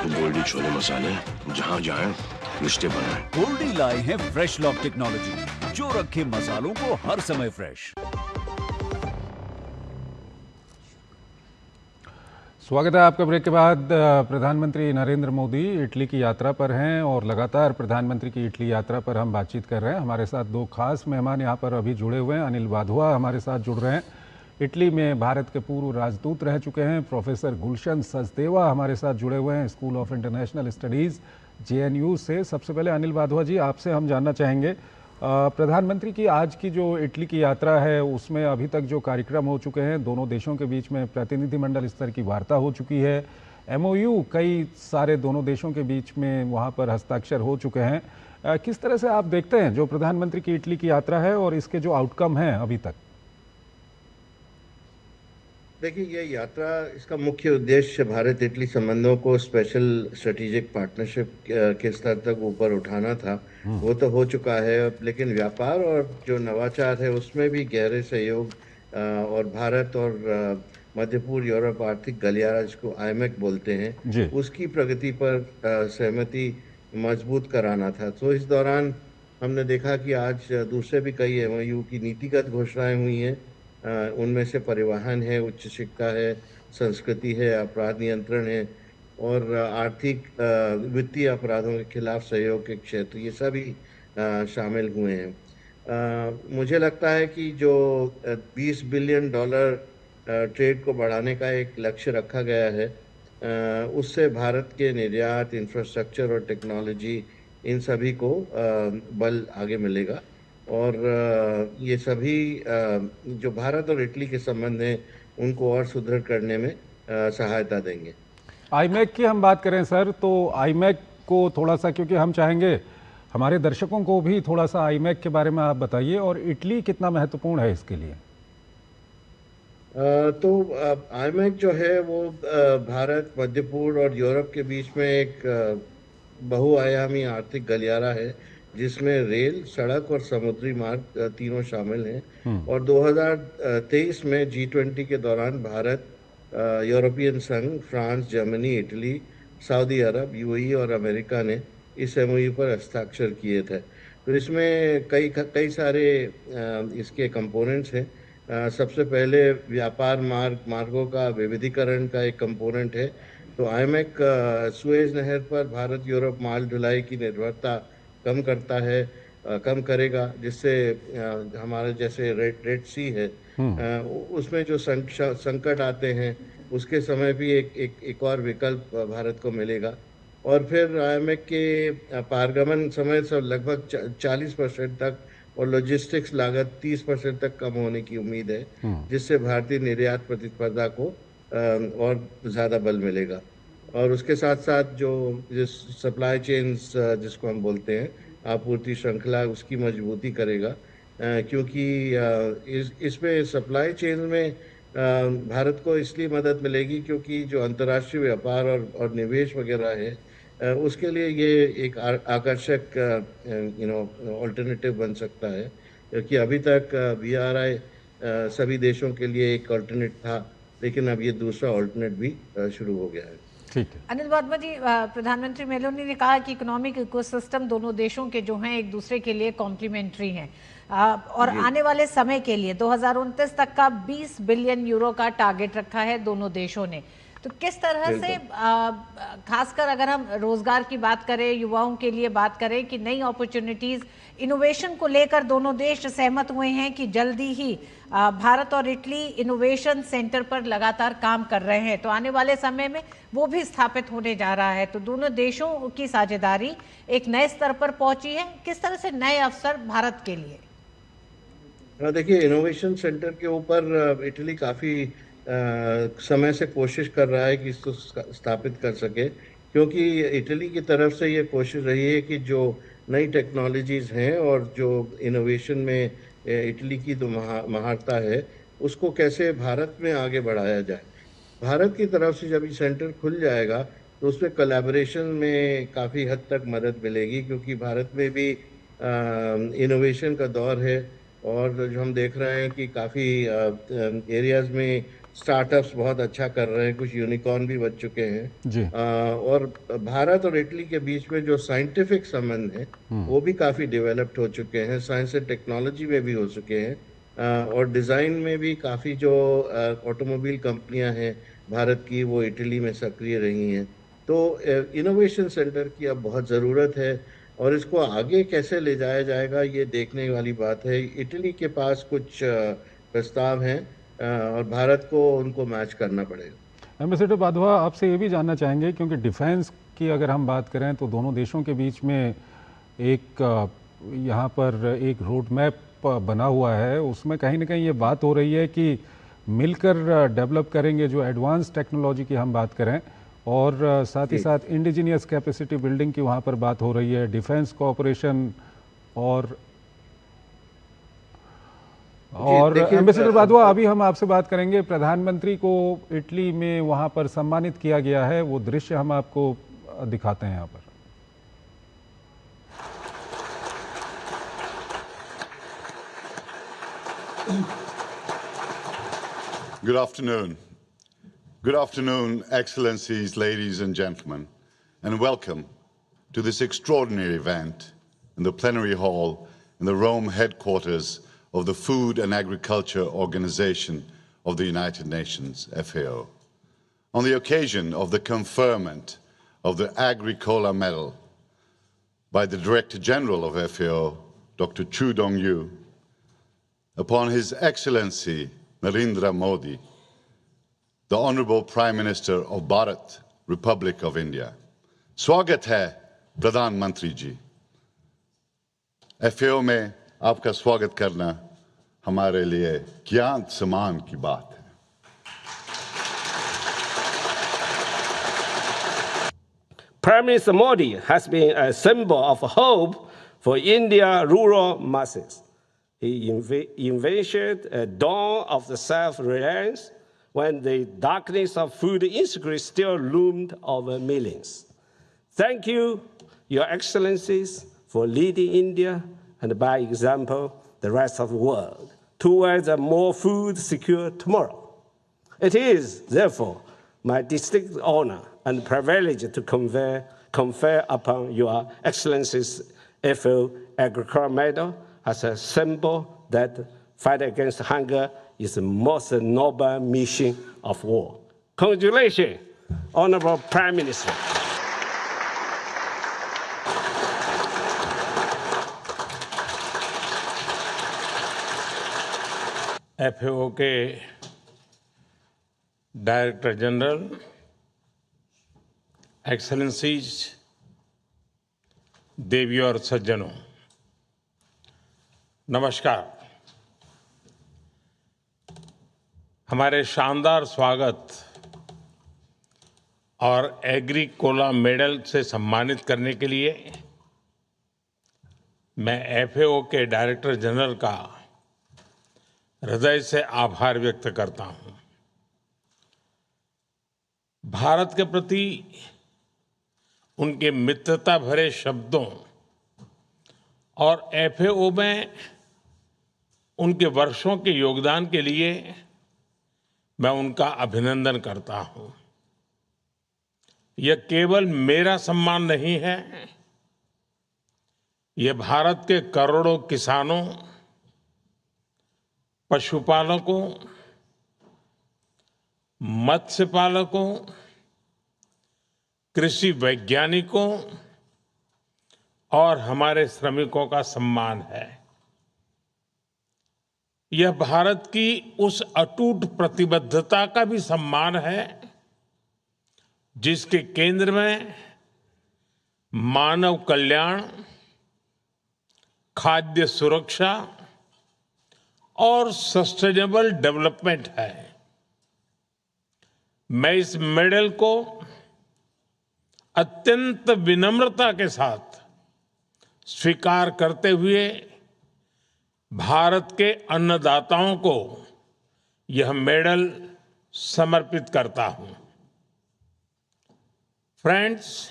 गोल्डी छोले मसाले, जहाँ जाएं रिश्ते बनाएं। गोल्डी लाए हैं फ्रेश लॉक टेक्नोलॉजी, जो रखे मसालों को हर समय फ्रेश।
स्वागत है आपका। ब्रेक के बाद प्रधानमंत्री नरेंद्र मोदी इटली की यात्रा पर हैं और लगातार प्रधानमंत्री की इटली यात्रा पर हम बातचीत कर रहे हैं। हमारे साथ 2 खास मेहमान यहाँ पर अभी जुड़े हुए हैं। अनिल वाधवा हमारे साथ जुड़ रहे हैं, इटली में भारत के पूर्व राजदूत रह चुके हैं। प्रोफेसर गुलशन सचदेवा हमारे साथ जुड़े हुए हैं, school of international studies JNU से। सबसे पहले अनिल वाधवा जी, आपसे हम जानना चाहेंगे, प्रधानमंत्री की आज की जो इटली की यात्रा है उसमें अभी तक जो कार्यक्रम हो चुके हैं, दोनों देशों के बीच में प्रतिनिधिमंडल स्तर की वार्ता हो चुकी है, MOU कई सारे दोनों देशों के बीच में वहाँ पर हस्ताक्षर हो चुके हैं। किस तरह से आप देखते हैं जो प्रधानमंत्री की इटली की यात्रा है और इसके जो आउटकम हैं अभी तक?
देखिए, ये यात्रा, इसका मुख्य उद्देश्य भारत इटली संबंधों को स्पेशल स्ट्रेटेजिक पार्टनरशिप के स्तर तक ऊपर उठाना था। वो तो हो चुका है, लेकिन व्यापार और जो नवाचार है उसमें भी गहरे सहयोग और भारत और मध्य पूर्व यूरोप आर्थिक गलियारा, जिसको IMEC बोलते हैं, उसकी प्रगति पर सहमति मजबूत कराना था। तो इस दौरान हमने देखा कि आज दूसरे भी कई MOU की नीतिगत घोषणाएं हुई हैं। उनमें से परिवहन है, उच्च शिक्षा है, संस्कृति है, अपराध नियंत्रण है और आर्थिक वित्तीय अपराधों के खिलाफ सहयोग के क्षेत्र, ये सभी शामिल हुए हैं। मुझे लगता है कि जो $20 बिलियन ट्रेड को बढ़ाने का एक लक्ष्य रखा गया है, उससे भारत के निर्यात, इंफ्रास्ट्रक्चर और टेक्नोलॉजी, इन सभी को बल आगे मिलेगा और ये सभी जो भारत और इटली के संबंध हैं उनको और सुदृढ़ करने में सहायता देंगे।
IMEC की हम बात करें सर, तो IMEC को थोड़ा सा, क्योंकि हम चाहेंगे हमारे दर्शकों को भी थोड़ा सा IMEC के बारे में आप बताइए और इटली कितना महत्वपूर्ण है इसके लिए।
तो IMEC जो है वो भारत, मध्य पूर्व और यूरोप के बीच में एक बहुआयामी आर्थिक गलियारा है, जिसमें रेल, सड़क और समुद्री मार्ग तीनों शामिल हैं। और 2023 में G20 के दौरान भारत, यूरोपियन संघ, फ्रांस, जर्मनी, इटली, सऊदी अरब, UAE और अमेरिका ने इस MOU पर हस्ताक्षर किए थे। तो इसमें कई सारे इसके कंपोनेंट्स हैं। सबसे पहले व्यापार मार्गों का विविधीकरण का एक कंपोनेंट है। तो IMEC सुएज नहर पर भारत यूरोप माल ढुलाई की निर्भरता कम करता है, कम करेगा, जिससे हमारे जैसे रेड सी है, उसमें जो संकट आते हैं उसके समय भी एक और विकल्प भारत को मिलेगा। और फिर IMEC के पारगमन समय से लगभग 40% तक और लॉजिस्टिक्स लागत 30% तक कम होने की उम्मीद है, जिससे भारतीय निर्यात प्रतिस्पर्धा को और ज़्यादा बल मिलेगा। और उसके साथ साथ जो सप्लाई चेन्स जिसको हम बोलते हैं, आपूर्ति श्रृंखला, उसकी मजबूती करेगा।
क्योंकि इसमें सप्लाई चेन में भारत को इसलिए मदद मिलेगी क्योंकि जो अंतर्राष्ट्रीय व्यापार और निवेश वगैरह है उसके लिए ये एक आकर्षक ऑल्टरनेटिव बन सकता है, क्योंकि अभी तक BRI सभी देशों के लिए एक ऑल्टरनेट था, लेकिन अब ये दूसरा ऑल्टरनेट भी शुरू हो गया है।
ठीक है अनिल वर्मा जी, प्रधानमंत्री मेलोनी ने कहा कि इकोनॉमिक इकोसिस्टम दोनों देशों के जो हैं एक दूसरे के लिए कॉम्प्लीमेंट्री हैं और आने वाले समय के लिए 2029 तक का 20 बिलियन यूरो का टारगेट रखा है दोनों देशों ने। तो किस तरह से खासकर अगर हम रोजगार की बात करें, युवाओं के लिए बात करें कि नई अपॉर्चुनिटीज, इनोवेशन को लेकर दोनों देश सहमत हुए हैं कि जल्दी ही भारत और इटली इनोवेशन सेंटर पर लगातार काम कर रहे हैं, तो आने वाले समय में वो भी स्थापित होने जा रहा है। तो दोनों देशों की साझेदारी एक नए स्तर पर पहुंची है। किस तरह से नए अवसर भारत के लिए?
देखिए, इनोवेशन सेंटर के ऊपर इटली काफ़ी समय से कोशिश कर रहा है कि इसको स्थापित कर सके, क्योंकि इटली की तरफ से ये कोशिश रही है कि जो नई टेक्नोलॉजीज़ हैं और जो इनोवेशन में इटली की जो महारता है उसको कैसे भारत में आगे बढ़ाया जाए। भारत की तरफ से जब ये सेंटर खुल जाएगा तो उसमें कोलैबोरेशन में काफ़ी हद तक मदद मिलेगी, क्योंकि भारत में भी इनोवेशन का दौर है और जो हम देख रहे हैं कि काफ़ी एरियाज़ में स्टार्टअप्स बहुत अच्छा कर रहे हैं, कुछ यूनिकॉर्न भी बच चुके हैं
जी।
और भारत और इटली के बीच में जो साइंटिफिक संबंध है वो भी काफ़ी डेवलप्ड हो चुके हैं, साइंस एंड टेक्नोलॉजी में भी हो चुके हैं और डिज़ाइन में भी काफ़ी जो ऑटोमोबाइल कंपनियां हैं भारत की वो इटली में सक्रिय रही हैं। तो इनोवेशन सेंटर की अब बहुत ज़रूरत है और इसको आगे कैसे ले जाया जाएगा ये देखने वाली बात है। इटली के पास कुछ प्रस्ताव हैं और भारत को उनको मैच करना पड़ेगा।
एम्बेसडर बाधवा, आपसे ये भी जानना चाहेंगे, क्योंकि डिफेंस की अगर हम बात करें तो दोनों देशों के बीच में एक यहाँ पर एक रोड मैप बना हुआ है, उसमें कहीं ना कहीं ये बात हो रही है कि मिलकर डेवलप करेंगे जो एडवांस टेक्नोलॉजी की हम बात करें, और साथ ही साथ इंडिजीनियस कैपेसिटी बिल्डिंग की वहाँ पर बात हो रही है, डिफेंस कोऑपरेशन और एम्बेसडर बाधवा, अभी हम आपसे बात करेंगे। प्रधानमंत्री को इटली में वहाँ पर सम्मानित किया गया है, वो दृश्य हम आपको दिखाते हैं यहाँ पर।
Good afternoon. Good afternoon, Excellencies, ladies and gentlemen, and welcome to this extraordinary event in the plenary hall in the Rome headquarters of the Food and Agriculture Organization of the United Nations, FAO. On the occasion of the conferment of the Agricola Medal by the Director General of FAO, Dr. Chu Dong-yu, upon His Excellency Narendra Modi, the Honorable Prime Minister of Bharat, Republic of India. स्वागत है प्रधानमंत्री जी। FAO में आपका स्वागत करना हमारे लिए ज्ञान सम्मान की बात है।
Prime Minister Modi has been a symbol of hope for India's rural masses. He envisioned a dawn of the self-reliance when the darkness of food insecurity still loomed over millions. Thank you, Your Excellencies, for leading India and by example the rest of the world towards a more food-secure tomorrow. It is, therefore, my distinct honor and privilege to confer upon Your Excellencies FAO Agricola Medal as a symbol that fight against hunger is the most noble mission of war. Congratulations, Honorable Prime Minister.
FAO के director general, excellencies, देवियों और सज्जनों, नमस्कार। हमारे शानदार स्वागत और Agricola medal से सम्मानित करने के लिए मैं एफएओ के डायरेक्टर जनरल का हृदय से आभार व्यक्त करता हूं। भारत के प्रति उनके मित्रता भरे शब्दों और एफएओ में उनके वर्षों के योगदान के लिए मैं उनका अभिनंदन करता हूं। यह केवल मेरा सम्मान नहीं है, यह भारत के करोड़ों किसानों, पशुपालकों, मत्स्य पालकों, कृषि वैज्ञानिकों और हमारे श्रमिकों का सम्मान है। यह भारत की उस अटूट प्रतिबद्धता का भी सम्मान है जिसके केंद्र में मानव कल्याण, खाद्य सुरक्षा और सस्टेनेबल डेवलपमेंट है। मैं इस मेडल को अत्यंत विनम्रता के साथ स्वीकार करते हुए भारत के अन्नदाताओं को यह मेडल समर्पित करता हूं। फ्रेंड्स,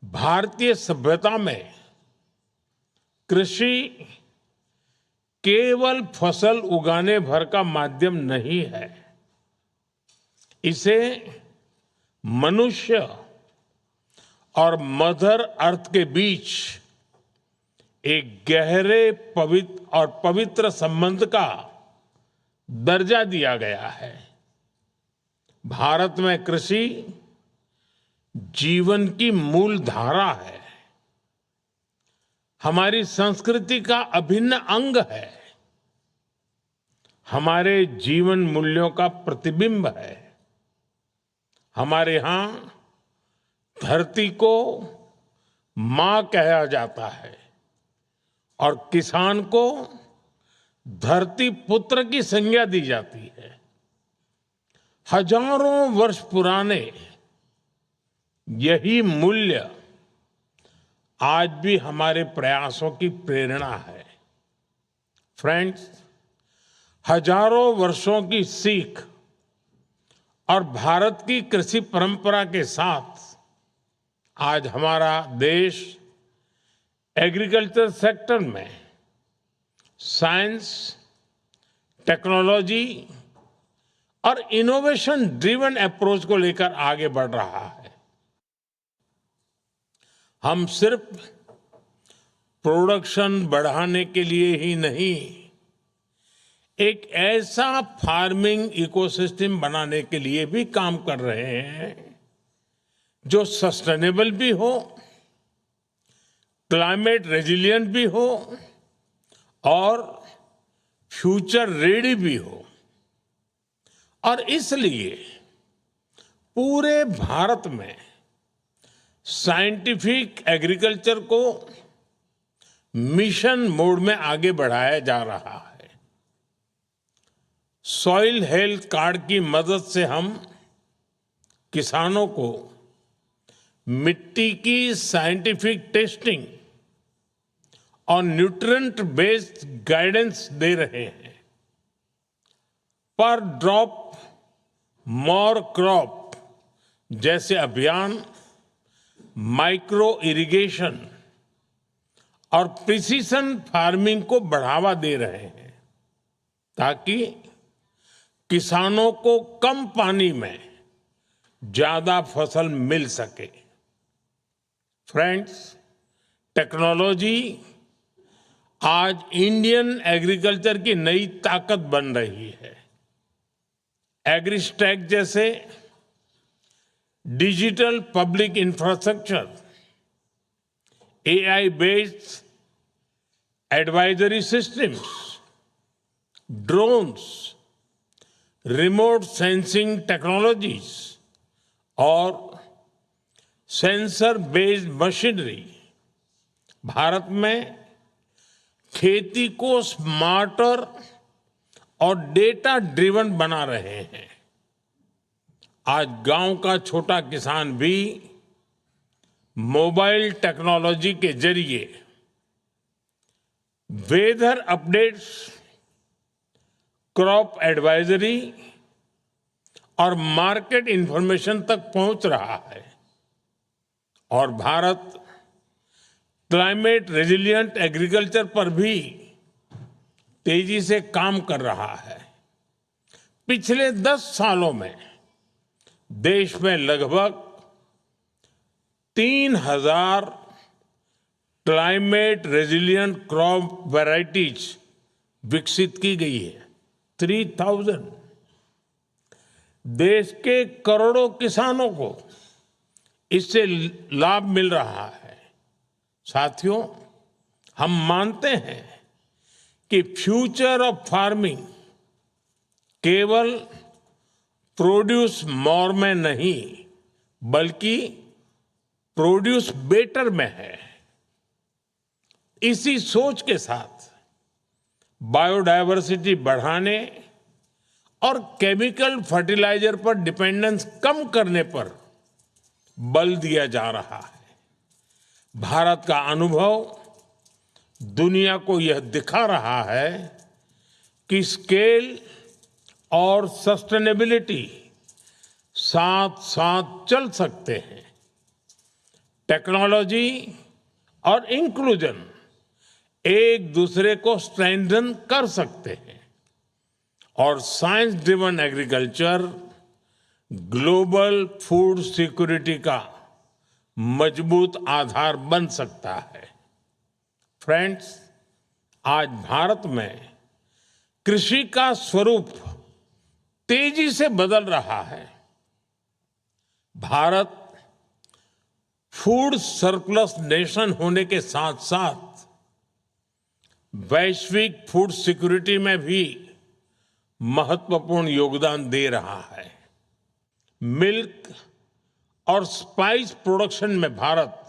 भारतीय सभ्यता में कृषि केवल फसल उगाने भर का माध्यम नहीं है। इसे मनुष्य और मदर अर्थ के बीच एक गहरे पवित्र संबंध का दर्जा दिया गया है। भारत में कृषि जीवन की मूल धारा है, हमारी संस्कृति का अभिन्न अंग है, हमारे जीवन मूल्यों का प्रतिबिंब है। हमारे यहां धरती को मां कहा जाता है और किसान को धरती पुत्र की संज्ञा दी जाती है। हजारों वर्ष पुराने यही मूल्य आज भी हमारे प्रयासों की प्रेरणा है। फ्रेंड्स, हजारों वर्षों की सीख और भारत की कृषि परंपरा के साथ आज हमारा देश एग्रीकल्चर सेक्टर में साइंस, टेक्नोलॉजी और इनोवेशन ड्रिवन अप्रोच को लेकर आगे बढ़ रहा है। हम सिर्फ प्रोडक्शन बढ़ाने के लिए ही नहीं, एक ऐसा फार्मिंग इकोसिस्टम बनाने के लिए भी काम कर रहे हैं जो सस्टेनेबल भी हो, क्लाइमेट रेजिलिएंट भी हो और फ्यूचर रेडी भी हो। और इसलिए पूरे भारत में साइंटिफिक एग्रीकल्चर को मिशन मोड में आगे बढ़ाया जा रहा है। सॉइल हेल्थ कार्ड की मदद से हम किसानों को मिट्टी की साइंटिफिक टेस्टिंग और न्यूट्रिएंट बेस्ड गाइडेंस दे रहे हैं। पर ड्रॉप मोर क्रॉप जैसे अभियान माइक्रो इरिगेशन और प्रिसीजन फार्मिंग को बढ़ावा दे रहे हैं ताकि किसानों को कम पानी में ज्यादा फसल मिल सके। फ्रेंड्स, टेक्नोलॉजी आज इंडियन एग्रीकल्चर की नई ताकत बन रही है। एग्रीस्टैक जैसे digital public infrastructure, AI based advisory systems, drones, remote sensing technologies और सेंसर बेस्ड मशीनरी भारत में खेती को स्मार्टर और डेटा ड्रिवन बना रहे हैं। आज गांव का छोटा किसान भी मोबाइल टेक्नोलॉजी के जरिए वेदर अपडेट्स, क्रॉप एडवाइजरी और मार्केट इंफॉर्मेशन तक पहुंच रहा है और भारत क्लाइमेट रेजिलिएंट एग्रीकल्चर पर भी तेजी से काम कर रहा है। पिछले 10 सालों में देश में लगभग 3000 क्लाइमेट रेजिलिएंट क्रॉप वैरायटीज विकसित की गई है। 3000। देश के करोड़ों किसानों को इससे लाभ मिल रहा है। साथियों, हम मानते हैं कि फ्यूचर ऑफ फार्मिंग केवल प्रोड्यूस मोर में नहीं बल्कि प्रोड्यूस बेटर में है। इसी सोच के साथ बायोडायवर्सिटी बढ़ाने और केमिकल फर्टिलाइजर पर डिपेंडेंस कम करने पर बल दिया जा रहा है। भारत का अनुभव दुनिया को यह दिखा रहा है कि स्केल और सस्टेनेबिलिटी साथ साथ चल सकते हैं। टेक्नोलॉजी और इंक्लूजन एक दूसरे को स्ट्रेंथन कर सकते हैं और science driven agriculture global food security का मजबूत आधार बन सकता है। फ्रेंड्स, आज भारत में कृषि का स्वरूप तेजी से बदल रहा है। भारत फूड सरप्लस नेशन होने के साथ साथ वैश्विक फूड सिक्योरिटी में भी महत्वपूर्ण योगदान दे रहा है। मिल्क और स्पाइस प्रोडक्शन में भारत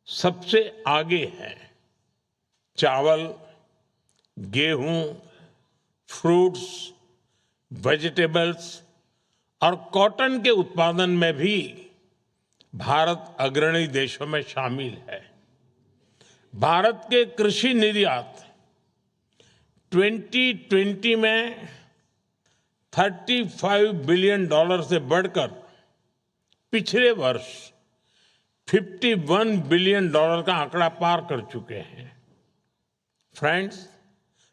सबसे आगे है। चावल, गेहूं, फ्रूट्स, वेजिटेबल्स और कॉटन के उत्पादन में भी भारत अग्रणी देशों में शामिल है। भारत के कृषि निर्यात 2020 में $35 बिलियन से बढ़कर पिछले वर्ष $51 बिलियन का आंकड़ा पार कर चुके हैं। फ्रेंड्स,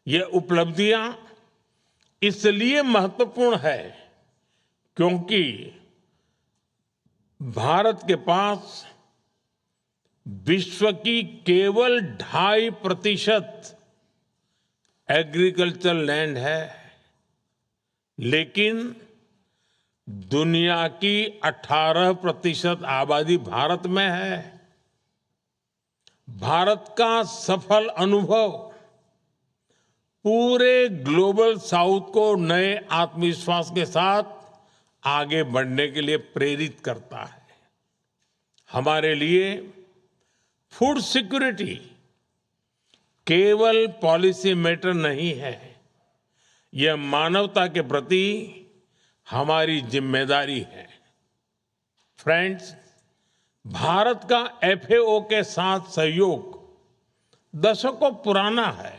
ये उपलब्धियां इसलिए महत्वपूर्ण है क्योंकि भारत के पास विश्व की केवल 2.5% एग्रीकल्चर लैंड है, लेकिन दुनिया की 18% आबादी भारत में है। भारत का सफल अनुभव पूरे ग्लोबल साउथ को नए आत्मविश्वास के साथ आगे बढ़ने के लिए प्रेरित करता है। हमारे लिए फूड सिक्योरिटी केवल पॉलिसी मैटर नहीं है, यह मानवता के प्रति हमारी जिम्मेदारी है। फ्रेंड्स, भारत का एफएओ के साथ सहयोग दशकों पुराना है।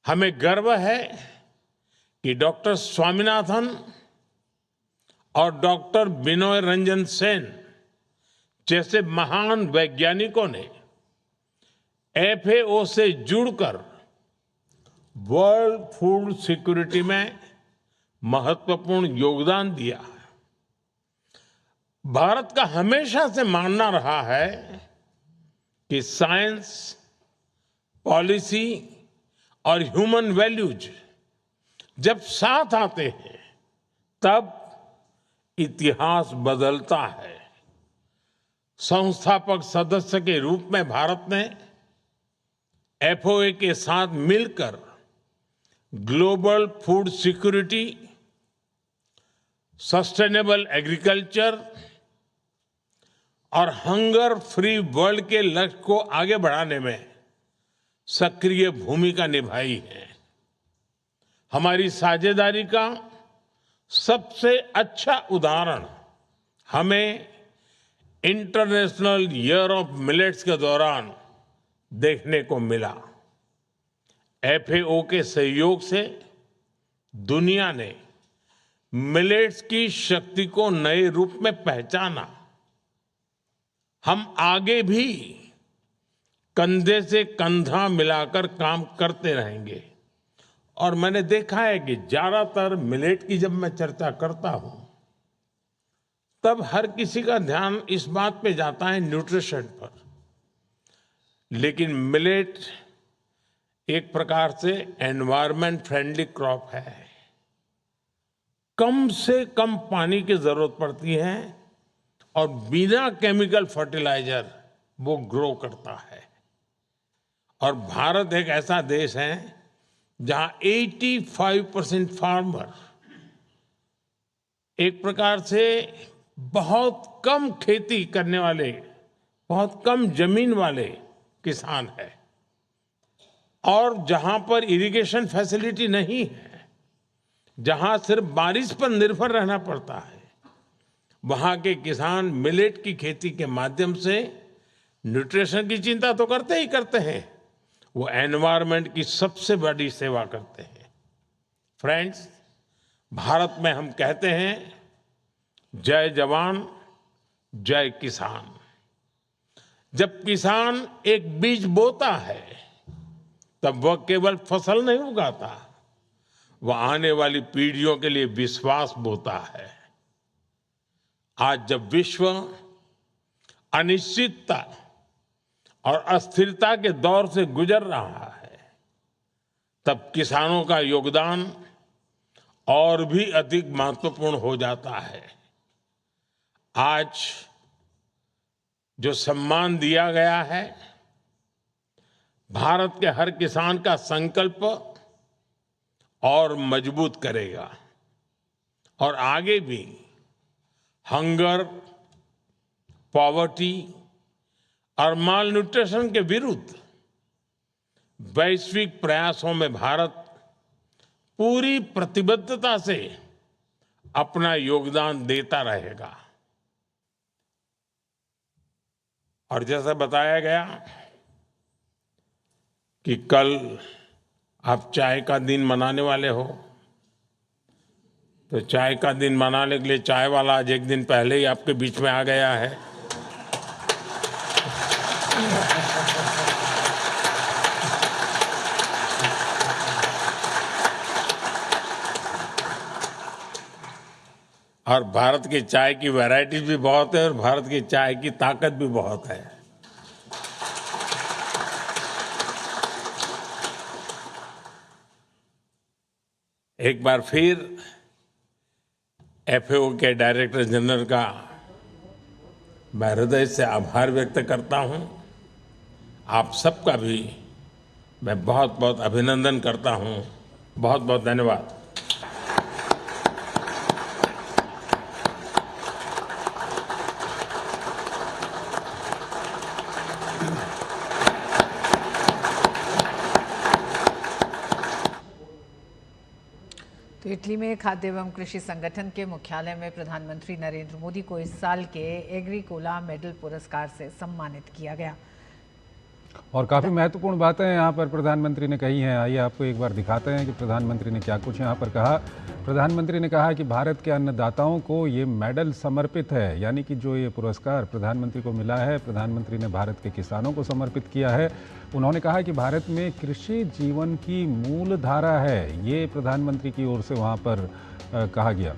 हमें गर्व है कि डॉक्टर स्वामीनाथन और डॉक्टर बिनोय रंजन सेन जैसे महान वैज्ञानिकों ने एफएओ से जुड़कर वर्ल्ड फूड सिक्योरिटी में महत्वपूर्ण योगदान दिया है। भारत का हमेशा से मानना रहा है कि साइंस, पॉलिसी और ह्यूमन वैल्यूज जब साथ आते हैं तब इतिहास बदलता है। संस्थापक सदस्य के रूप में भारत ने एफओए के साथ मिलकर global food security, sustainable agriculture और हंगर फ्री वर्ल्ड के लक्ष्य को आगे बढ़ाने में सक्रिय भूमिका निभाई है। हमारी साझेदारी का सबसे अच्छा उदाहरण हमें इंटरनेशनल ईयर ऑफ मिलेट्स के दौरान देखने को मिला। FAO के सहयोग से दुनिया ने मिलेट्स की शक्ति को नए रूप में पहचाना। हम आगे भी कंधे से कंधा मिलाकर काम करते रहेंगे। और मैंने देखा है कि ज्यादातर मिलेट की जब मैं चर्चा करता हूं तब हर किसी का ध्यान इस बात पे जाता है न्यूट्रिशन पर, लेकिन मिलेट एक प्रकार से एनवायरमेंट फ्रेंडली क्रॉप है। कम से कम पानी की जरूरत पड़ती है और बिना केमिकल फर्टिलाइजर वो ग्रो करता है। और भारत एक ऐसा देश है जहां 85% फार्मर एक प्रकार से बहुत कम खेती करने वाले, बहुत कम जमीन वाले किसान है। और जहां पर इरिगेशन फैसिलिटी नहीं है, जहां सिर्फ बारिश पर निर्भर रहना पड़ता है, वहां के किसान मिलेट की खेती के माध्यम से न्यूट्रिशन की चिंता तो करते ही करते हैं, वो एनवायरनमेंट की सबसे बड़ी सेवा करते हैं। फ्रेंड्स, भारत में हम कहते हैं जय जवान जय किसान। जब किसान एक बीज बोता है तब वह केवल फसल नहीं उगाता, वह आने वाली पीढ़ियों के लिए विश्वास बोता है। आज जब विश्व अनिश्चितता और अस्थिरता के दौर से गुजर रहा है, तब किसानों का योगदान और भी अधिक महत्वपूर्ण हो जाता है। आज जो सम्मान दिया गया है, भारत के हर किसान का संकल्प और मजबूत करेगा और आगे भी हंगर, पॉवर्टी और माल न्यूट्रिशन के विरुद्ध वैश्विक प्रयासों में भारत पूरी प्रतिबद्धता से अपना योगदान देता रहेगा। और जैसा बताया गया कि कल आप चाय का दिन मनाने वाले हो, तो चाय का दिन मनाने के लिए चाय वाला आज एक दिन पहले ही आपके बीच में आ गया है। और भारत की चाय की वैरायटी भी बहुत है और भारत की चाय की ताकत भी बहुत है। एक बार फिर FAO के डायरेक्टर जनरल का मैं हृदय से आभार व्यक्त करता हूं। आप सबका भी मैं बहुत बहुत अभिनंदन करता हूं। बहुत बहुत धन्यवाद।
तो इटली में खाद्य एवं कृषि संगठन के मुख्यालय में प्रधानमंत्री नरेंद्र मोदी को इस साल के एग्रीकोला मेडल पुरस्कार से सम्मानित किया गया।
और काफ़ी महत्वपूर्ण बातें यहाँ पर प्रधानमंत्री ने कही हैं। आइए आपको एक बार दिखाते हैं कि प्रधानमंत्री ने क्या कुछ यहाँ पर कहा। प्रधानमंत्री ने कहा कि भारत के अन्नदाताओं को ये मेडल समर्पित है, यानी कि जो ये पुरस्कार प्रधानमंत्री को मिला है, प्रधानमंत्री ने भारत के किसानों को समर्पित किया है। उन्होंने कहा कि भारत में कृषि जीवन की मूल धारा है, ये प्रधानमंत्री की ओर से वहाँ पर कहा गया।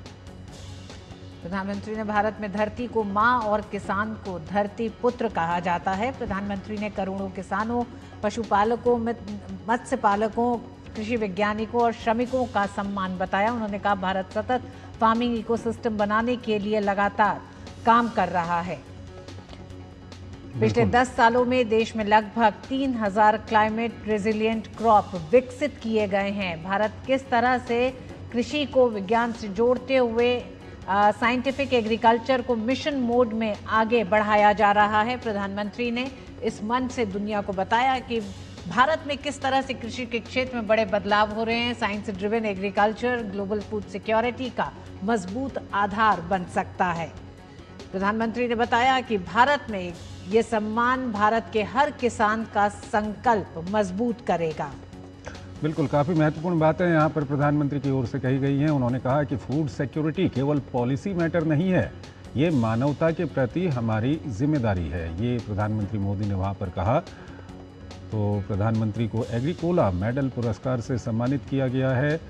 प्रधानमंत्री ने भारत में धरती को मां और किसान को धरती पुत्र कहा जाता है। प्रधानमंत्री ने करोड़ों किसानों, पशुपालकों, मत्स्य पालकों, कृषि वैज्ञानिकों और श्रमिकों का सम्मान बताया। उन्होंने कहा भारत सतत फार्मिंग इकोसिस्टम बनाने के लिए लगातार काम कर रहा है। पिछले 10 सालों में देश में लगभग 3000 क्लाइमेट रेजिलिएंट क्रॉप विकसित किए गए हैं। भारत किस तरह से कृषि को विज्ञान से जोड़ते हुए साइंटिफिक एग्रीकल्चर को मिशन मोड में आगे बढ़ाया जा रहा है। प्रधानमंत्री ने इस मंच से दुनिया को बताया कि भारत में किस तरह से कृषि के क्षेत्र में बड़े बदलाव हो रहे हैं। Science driven agriculture global food security का मजबूत आधार बन सकता है। प्रधानमंत्री ने बताया कि भारत में ये सम्मान भारत के हर किसान का संकल्प मजबूत करेगा।
बिल्कुल, काफ़ी महत्वपूर्ण बातें यहाँ पर प्रधानमंत्री की ओर से कही गई हैं। उन्होंने कहा कि फूड सिक्योरिटी केवल पॉलिसी मैटर नहीं है, ये मानवता के प्रति हमारी जिम्मेदारी है, ये प्रधानमंत्री मोदी ने वहाँ पर कहा। तो प्रधानमंत्री को एग्रीकोला मेडल पुरस्कार से सम्मानित किया गया है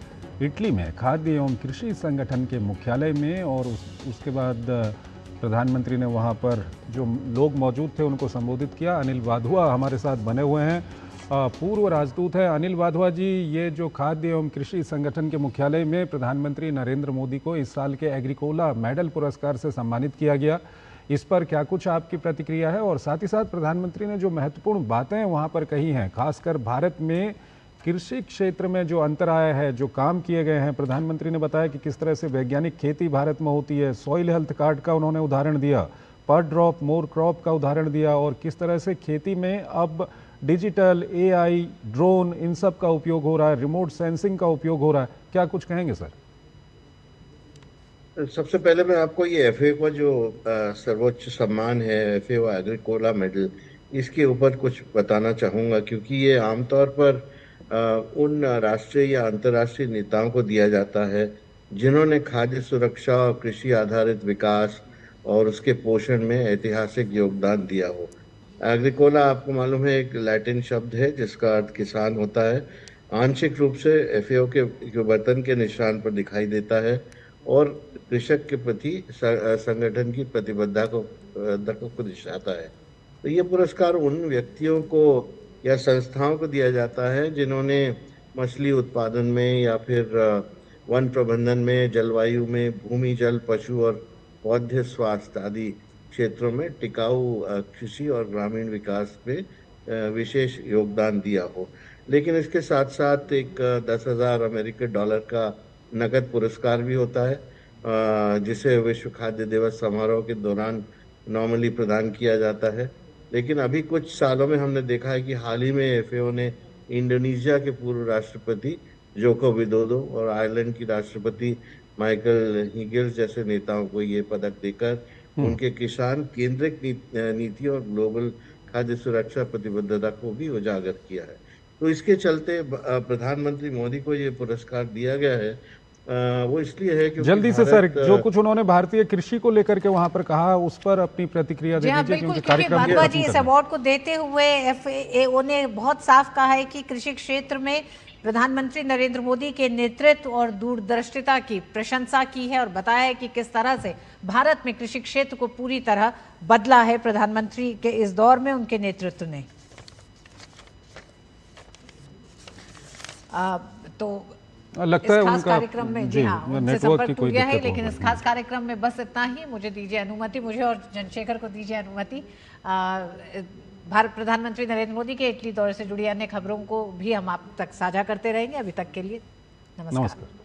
इटली में खाद्य एवं कृषि संगठन के मुख्यालय में। और उसके बाद प्रधानमंत्री ने वहाँ पर जो लोग मौजूद थे उनको संबोधित किया। अनिल वाधवा हमारे साथ बने हुए हैं, पूर्व राजदूत है। अनिल वाधवा जी, ये जो खाद्य एवं कृषि संगठन के मुख्यालय में प्रधानमंत्री नरेंद्र मोदी को इस साल के एग्रीकोला मेडल पुरस्कार से सम्मानित किया गया, इस पर क्या कुछ आपकी प्रतिक्रिया है? और साथ ही साथ प्रधानमंत्री ने जो महत्वपूर्ण बातें वहाँ पर कही हैं, खासकर भारत में कृषि क्षेत्र में जो अंतर आया है, जो काम किए गए हैं, प्रधानमंत्री ने बताया कि किस तरह से वैज्ञानिक खेती भारत में होती है, सॉइल हेल्थ कार्ड का उन्होंने उदाहरण दिया, पर ड्रॉप मोर क्रॉप का उदाहरण दिया, और किस तरह से खेती में अब डिजिटल, एआई, ड्रोन, इन सब का उपयोग हो रहा है, रिमोट सेंसिंग का उपयोग हो रहा है। क्या कुछ कहेंगे सर?
सबसे पहले मैं आपको ये एफएओ का जो सर्वोच्च सम्मान है, एफएओ एग्रीकोला मेडल, इसके ऊपर कुछ बताना चाहूँगा, क्योंकि ये आमतौर पर उन राष्ट्रीय या अंतर्राष्ट्रीय नेताओं को दिया जाता है जिन्होंने खाद्य सुरक्षा और कृषि आधारित विकास और उसके पोषण में ऐतिहासिक योगदान दिया हो। एग्रीकोला आपको मालूम है एक लैटिन शब्द है जिसका अर्थ किसान होता है। आंशिक रूप से एफएओ के वतन के निशान पर दिखाई देता है और कृषक के प्रति संगठन की प्रतिबद्धता को दर्शाता है। तो ये पुरस्कार उन व्यक्तियों को या संस्थाओं को दिया जाता है जिन्होंने मछली उत्पादन में या फिर वन प्रबंधन में, जलवायु में, भूमि जल पशु और पौधे स्वास्थ्य आदि क्षेत्रों में टिकाऊ कृषि और ग्रामीण विकास पे विशेष योगदान दिया हो। लेकिन इसके साथ साथ एक 10,000 अमेरिकी डॉलर का नकद पुरस्कार भी होता है जिसे विश्व खाद्य दिवस समारोह के दौरान नॉर्मली प्रदान किया जाता है। लेकिन अभी कुछ सालों में हमने देखा है कि हाल ही में एफएओ ने इंडोनेशिया के पूर्व राष्ट्रपति जोको विदोदो और आयरलैंड की राष्ट्रपति माइकल हिगिल्स जैसे नेताओं को ये पदक देकर उनके किसान केंद्रित नीति और ग्लोबल खाद्य सुरक्षा प्रतिबद्धता को भी उजागर किया है। तो इसके चलते प्रधानमंत्री मोदी को ये पुरस्कार दिया गया है। वो इसलिए है क्योंकि
जल्दी से सर जो कुछ उन्होंने भारतीय कृषि को लेकर के वहां पर कहा उस पर अपनी प्रतिक्रिया दे दीजिए, क्योंकि कार्यक्रम
वाधवा जी इस अवार्ड को देते हुए एफएओ ने बहुत साफ कहा है कि कृषि क्षेत्र में प्रधानमंत्री नरेंद्र मोदी के नेतृत्व और दूरदर्शिता की प्रशंसा की है और बताया है कि किस तरह से भारत में कृषि क्षेत्र को पूरी तरह बदला है प्रधानमंत्री के इस दौर में उनके नेतृत्व ने। तो
लगता है
खास कार्यक्रम में जी हाँ उनसे संपर्क टूट गया है, लेकिन इस खास कार्यक्रम में बस इतना ही। मुझे दीजिए अनुमति, मुझे और चंद्रशेखर को दीजिए अनुमति। भारत प्रधानमंत्री नरेंद्र मोदी के इटली दौरे से जुड़ी अन्य खबरों को भी हम आप तक साझा करते रहेंगे। अभी तक के लिए नमस्कार।